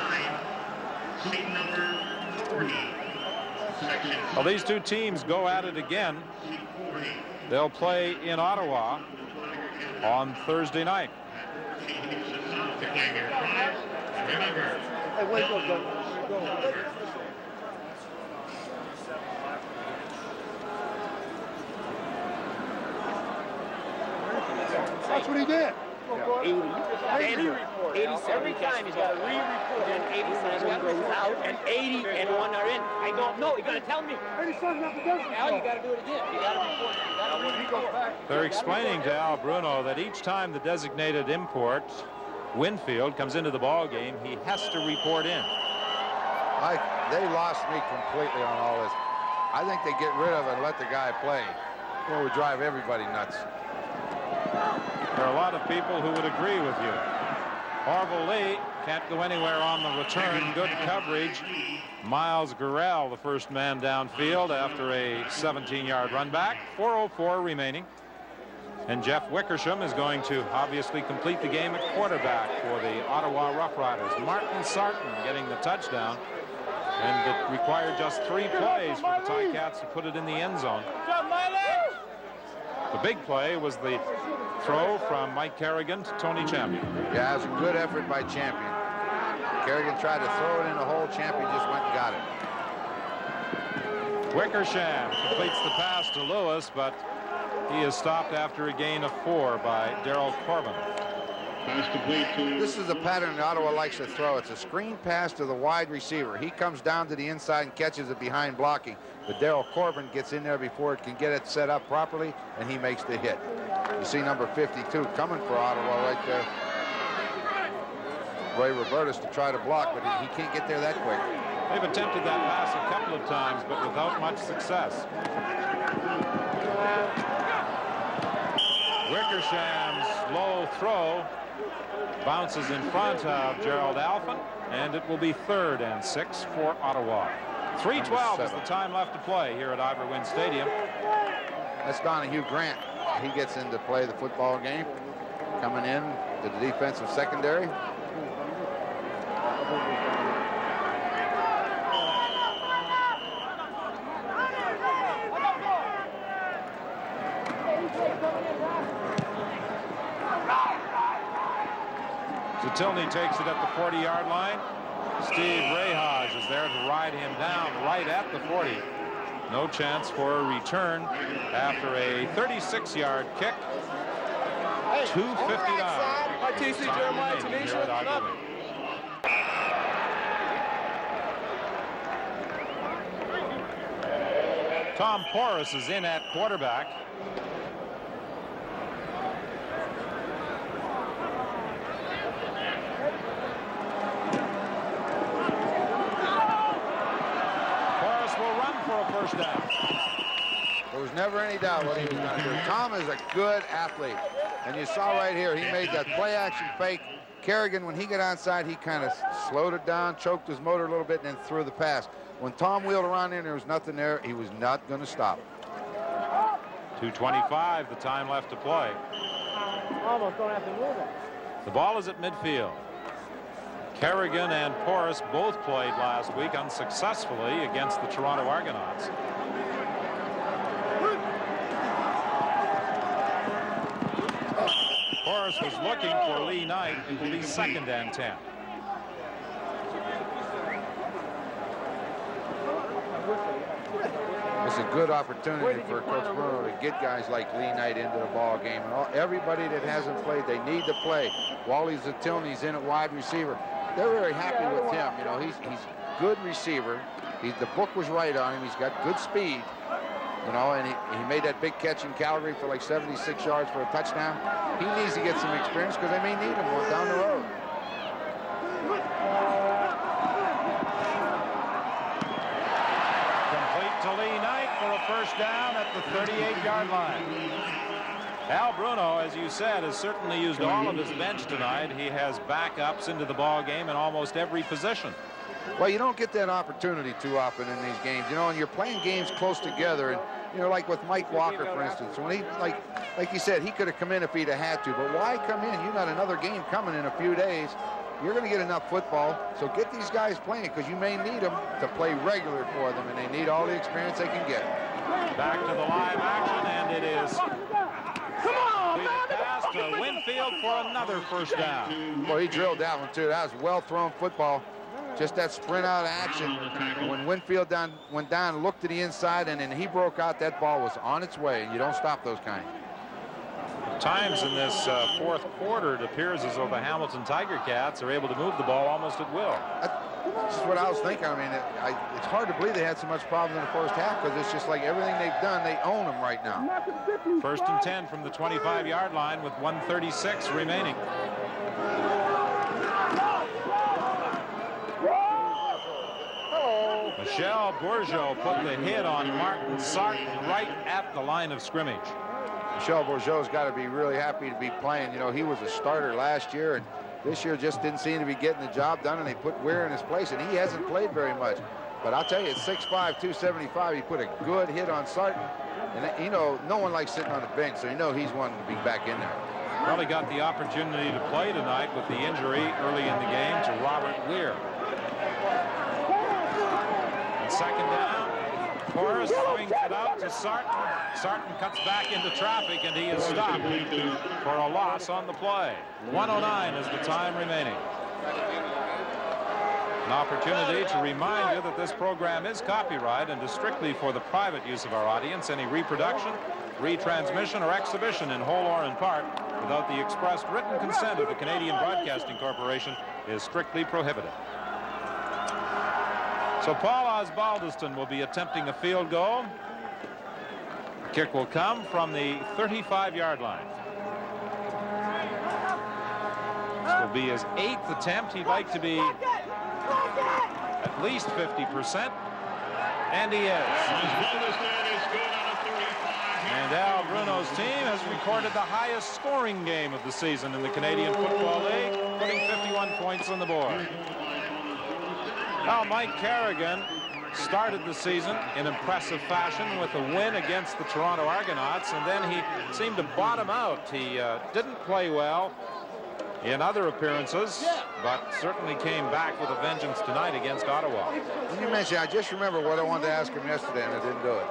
seat number 40. Section Well, these two teams go at it again. They'll play in Ottawa on Thursday night. Remember, Hey, wait, go. That's what he did. 80 report. 87. Every time he's got to re-report. And 87 goes out, and 80 and 1 are in. I don't know. You're going to tell me. 87 after doesn't. Al, you got to do it again. You got to report. You got to re-report. They're explaining to Al Bruno that each time the designated import, Winfield, comes into the ball game, he has to report in. They lost me completely on all this. I think they get rid of it and let the guy play. Well, it would drive everybody nuts. There are a lot of people who would agree with you. Orville Lee can't go anywhere on the return. Good coverage. Miles Gurrell, the first man downfield after a 17-yard run back. 4:04 remaining. And Jeff Wickersham is going to obviously complete the game at quarterback for the Ottawa Rough Riders. Martin Sarton getting the touchdown. And it required just 3 plays for the Ticats to put it in the end zone. The big play was the throw from Mike Kerrigan to Tony Champion. Yeah, it was a good effort by Champion. Kerrigan tried to throw it in the hole. Champion just went and got it. Wickersham completes the pass to Lewis, but he is stopped after a gain of 4 by Darryl Corbin. Pass complete to... This is a pattern that Ottawa likes to throw. It's a screen pass to the wide receiver. He comes down to the inside and catches it behind blocking. But Darryl Corbin gets in there before it can get it set up properly, and he makes the hit. You see number 52 coming for Ottawa right there. Ray Robertus to try to block, but he can't get there that quick. They've attempted that pass a couple of times, but without much success. Wickersham's low throw bounces in front of Gerald Alphen, and it will be 3rd and 6 for Ottawa. 3:12 is the time left to play here at Ivor Wynne Stadium. That's Donahue Grant. He gets in to play the football game, coming in to the defensive secondary. Tilney takes it at the 40-yard line. Steve Rahaj is there to ride him down right at the 40. No chance for a return after a 36-yard kick. 2:59. Tom Porras is in at quarterback. First down. There was never any doubt what he was going to do. Tom is a good athlete, and you saw right here he made that play action fake. Kerrigan, when he got onside, he kind of slowed it down, choked his motor a little bit, and then threw the pass. When Tom wheeled around in, there was nothing there. He was not going to stop. 2:25, the time left to play. Almost don't have to move it. The ball is at midfield. Kerrigan and Porras both played last week unsuccessfully against the Toronto Argonauts. Porras was looking for Lee Knight. It will be 2nd and 10. It's a good opportunity for Coach Bruno to get guys like Lee Knight into the ball game. And everybody that hasn't played, they need to play. Wally Zatilny's in at wide receiver. They're very happy with him. You know, he's good receiver. The book was right on him. He's got good speed. You know, and he made that big catch in Calgary for like 76 yards for a touchdown. He needs to get some experience because they may need him down the road. Complete to Lee Knight for a first down at the 38-yard line. Al Bruno, as you said, has certainly used all of his bench tonight. He has backups into the ball game in almost every position. Well, you don't get that opportunity too often in these games, you know, and you're playing games close together. And, you know, like with Mike Walker, for instance, when he, like you said, he could have come in if he'd have had to. But why come in? You got another game coming in a few days. You're going to get enough football. So get these guys playing because you may need them to play regular for them, and they need all the experience they can get. Back to the live action, and it is... Come on, pass to Winfield for another first down. Well, he drilled that one, too. That was well-thrown football. Just that sprint out of action. When Winfield went down, looked to the inside, and then he broke out, that ball was on its way, and you don't stop those kind. At times in this fourth quarter, it appears as though the Hamilton Tiger Cats are able to move the ball almost at will. That's just what I was thinking. I mean, it's hard to believe they had so much problem in the first half because it's just like everything they've done, they own them right now. 1st and 10 from the 25-yard line with 1:36 remaining. Michel Bourgeau put the hit on Martin Sarton right at the line of scrimmage. Michel Bourgeau's got to be really happy to be playing. You know, he was a starter last year, and this year just didn't seem to be getting the job done, and they put Weir in his place, and he hasn't played very much. But I'll tell you, at 6'5", 275, he put a good hit on Sarton. And, you know, no one likes sitting on the bench, so you know he's wanting to be back in there. Probably got the opportunity to play tonight with the injury early in the game to Robert Weir. And 2nd down, Porras swings it out to Sarton. Sarton cuts back into traffic, and he is stopped for a loss on the play. 1:09 is the time remaining. An opportunity to remind you that this program is copyright and is strictly for the private use of our audience. Any reproduction, retransmission, or exhibition in whole or in part without the expressed written consent of the Canadian Broadcasting Corporation is strictly prohibited. So Paul Osbaldiston will be attempting a field goal. Kick will come from the 35-yard line. This will be his 8th attempt. He'd like to be at least 50%, and he is. And Al Bruno's team has recorded the highest scoring game of the season in the Canadian Football League, putting 51 points on the board. Now Mike Carrigan started the season in impressive fashion with a win against the Toronto Argonauts, and then he seemed to bottom out. He didn't play well in other appearances, but certainly came back with a vengeance tonight against Ottawa. When you mentioned, I just remember what I wanted to ask him yesterday, and I didn't do it.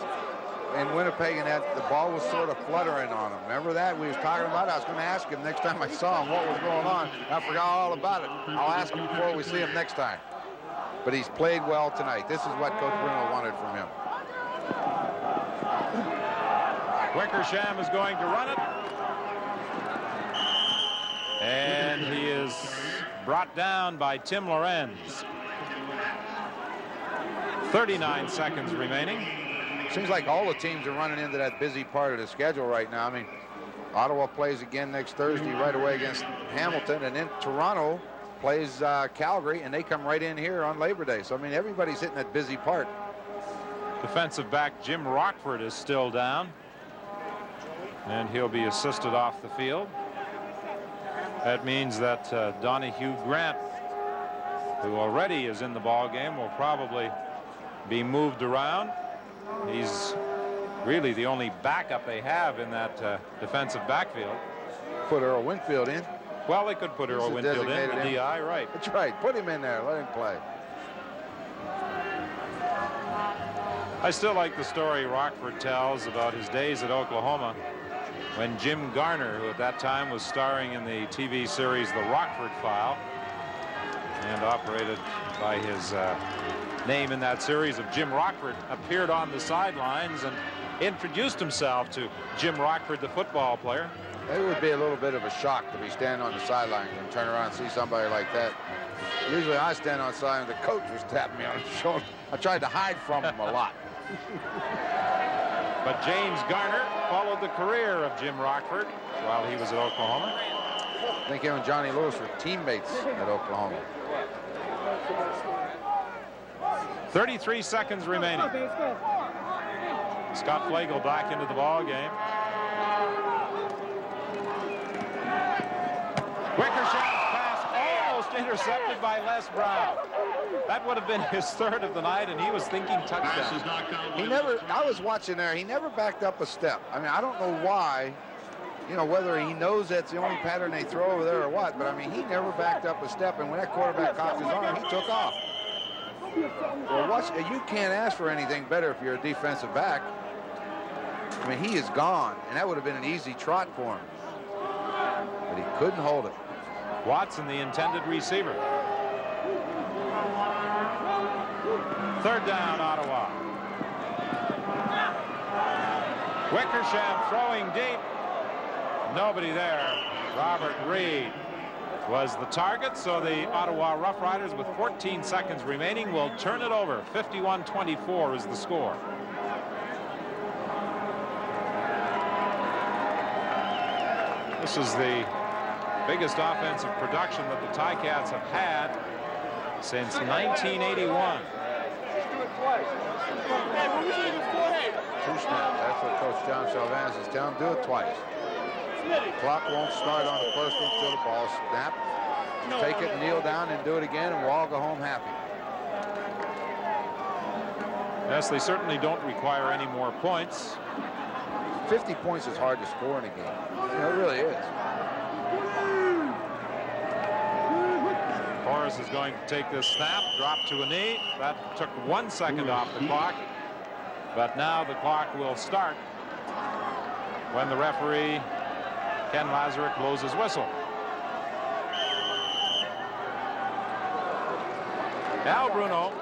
In Winnipeg, and that the ball was sort of fluttering on him. Remember that? We was talking about it. I was going to ask him next time I saw him what was going on. I forgot all about it. I'll ask him before we see him next time. But he's played well tonight. This is what Coach Bruno wanted from him. Wickersham is going to run it. And he is brought down by Tim Lorenz. 39 seconds remaining. Seems like all the teams are running into that busy part of the schedule right now. I mean, Ottawa plays again next Thursday right away against Hamilton, and then Toronto plays Calgary, and they come right in here on Labor Day. So, I mean, everybody's hitting that busy part. Defensive back Jim Rockford is still down, and he'll be assisted off the field. That means that Donahue Grant, who already is in the ball game, will probably be moved around. He's really the only backup they have in that defensive backfield. Put Earl Winfield in. Well, they could put Earl Winfield in the DI, right? That's right. Put him in there. Let him play. I still like the story Rockford tells about his days at Oklahoma when Jim Garner, who at that time was starring in the TV series The Rockford File and operated by his name in that series of Jim Rockford, appeared on the sidelines and introduced himself to Jim Rockford, the football player. It would be a little bit of a shock to be standing on the sidelines and turn around and see somebody like that. Usually I stand on the sideline, the coach was tapping me on the shoulder. I tried to hide from him a lot. But James Garner followed the career of Jim Rockford while he was at Oklahoma. I think him and Johnny Lewis were teammates at Oklahoma. 33 seconds remaining. Scott Flagel back into the ball game. Wickersham's pass almost intercepted by Les Brown. That would have been his third of the night, and he was thinking touchdown. He never, I was watching there, he never backed up a step. I mean, I don't know why, you know, whether he knows that's the only pattern they throw over there or what, but I mean, he never backed up a step, and when that quarterback caught his arm, he took off. Well, you can't ask for anything better if you're a defensive back. I mean, he is gone, and that would have been an easy trot for him. But he couldn't hold it. Watson, the intended receiver. Third down, Ottawa. Wickersham throwing deep. Nobody there. Robert Reed was the target, so the Ottawa Rough Riders, with 14 seconds remaining, will turn it over. 51-24 is the score. This is the biggest offensive production that the Ticats have had since 1981. Two snaps. That's what Coach John Salvanis is telling him. Do it twice. Clock won't start on the first one until the ball snap. Take it, kneel down, and do it again, and we'll all go home happy. Yes, they certainly don't require any more points. 50 points is hard to score in a game. You know, it really is. Horace is going to take this snap, drop to a knee. That took 1 second off the clock. But now the clock will start when the referee, Ken Lazarick, blows his whistle. Al Bruno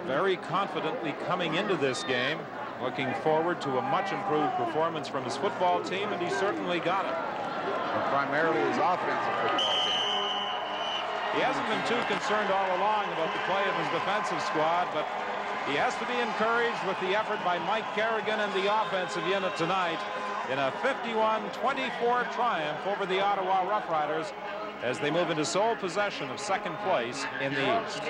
very confidently coming into this game, looking forward to a much improved performance from his football team, and he certainly got it. And primarily his offensive football team. He hasn't been too concerned all along about the play of his defensive squad, but he has to be encouraged with the effort by Mike Kerrigan and the offensive unit tonight in a 51-24 triumph over the Ottawa Rough Riders as they move into sole possession of second place in the East.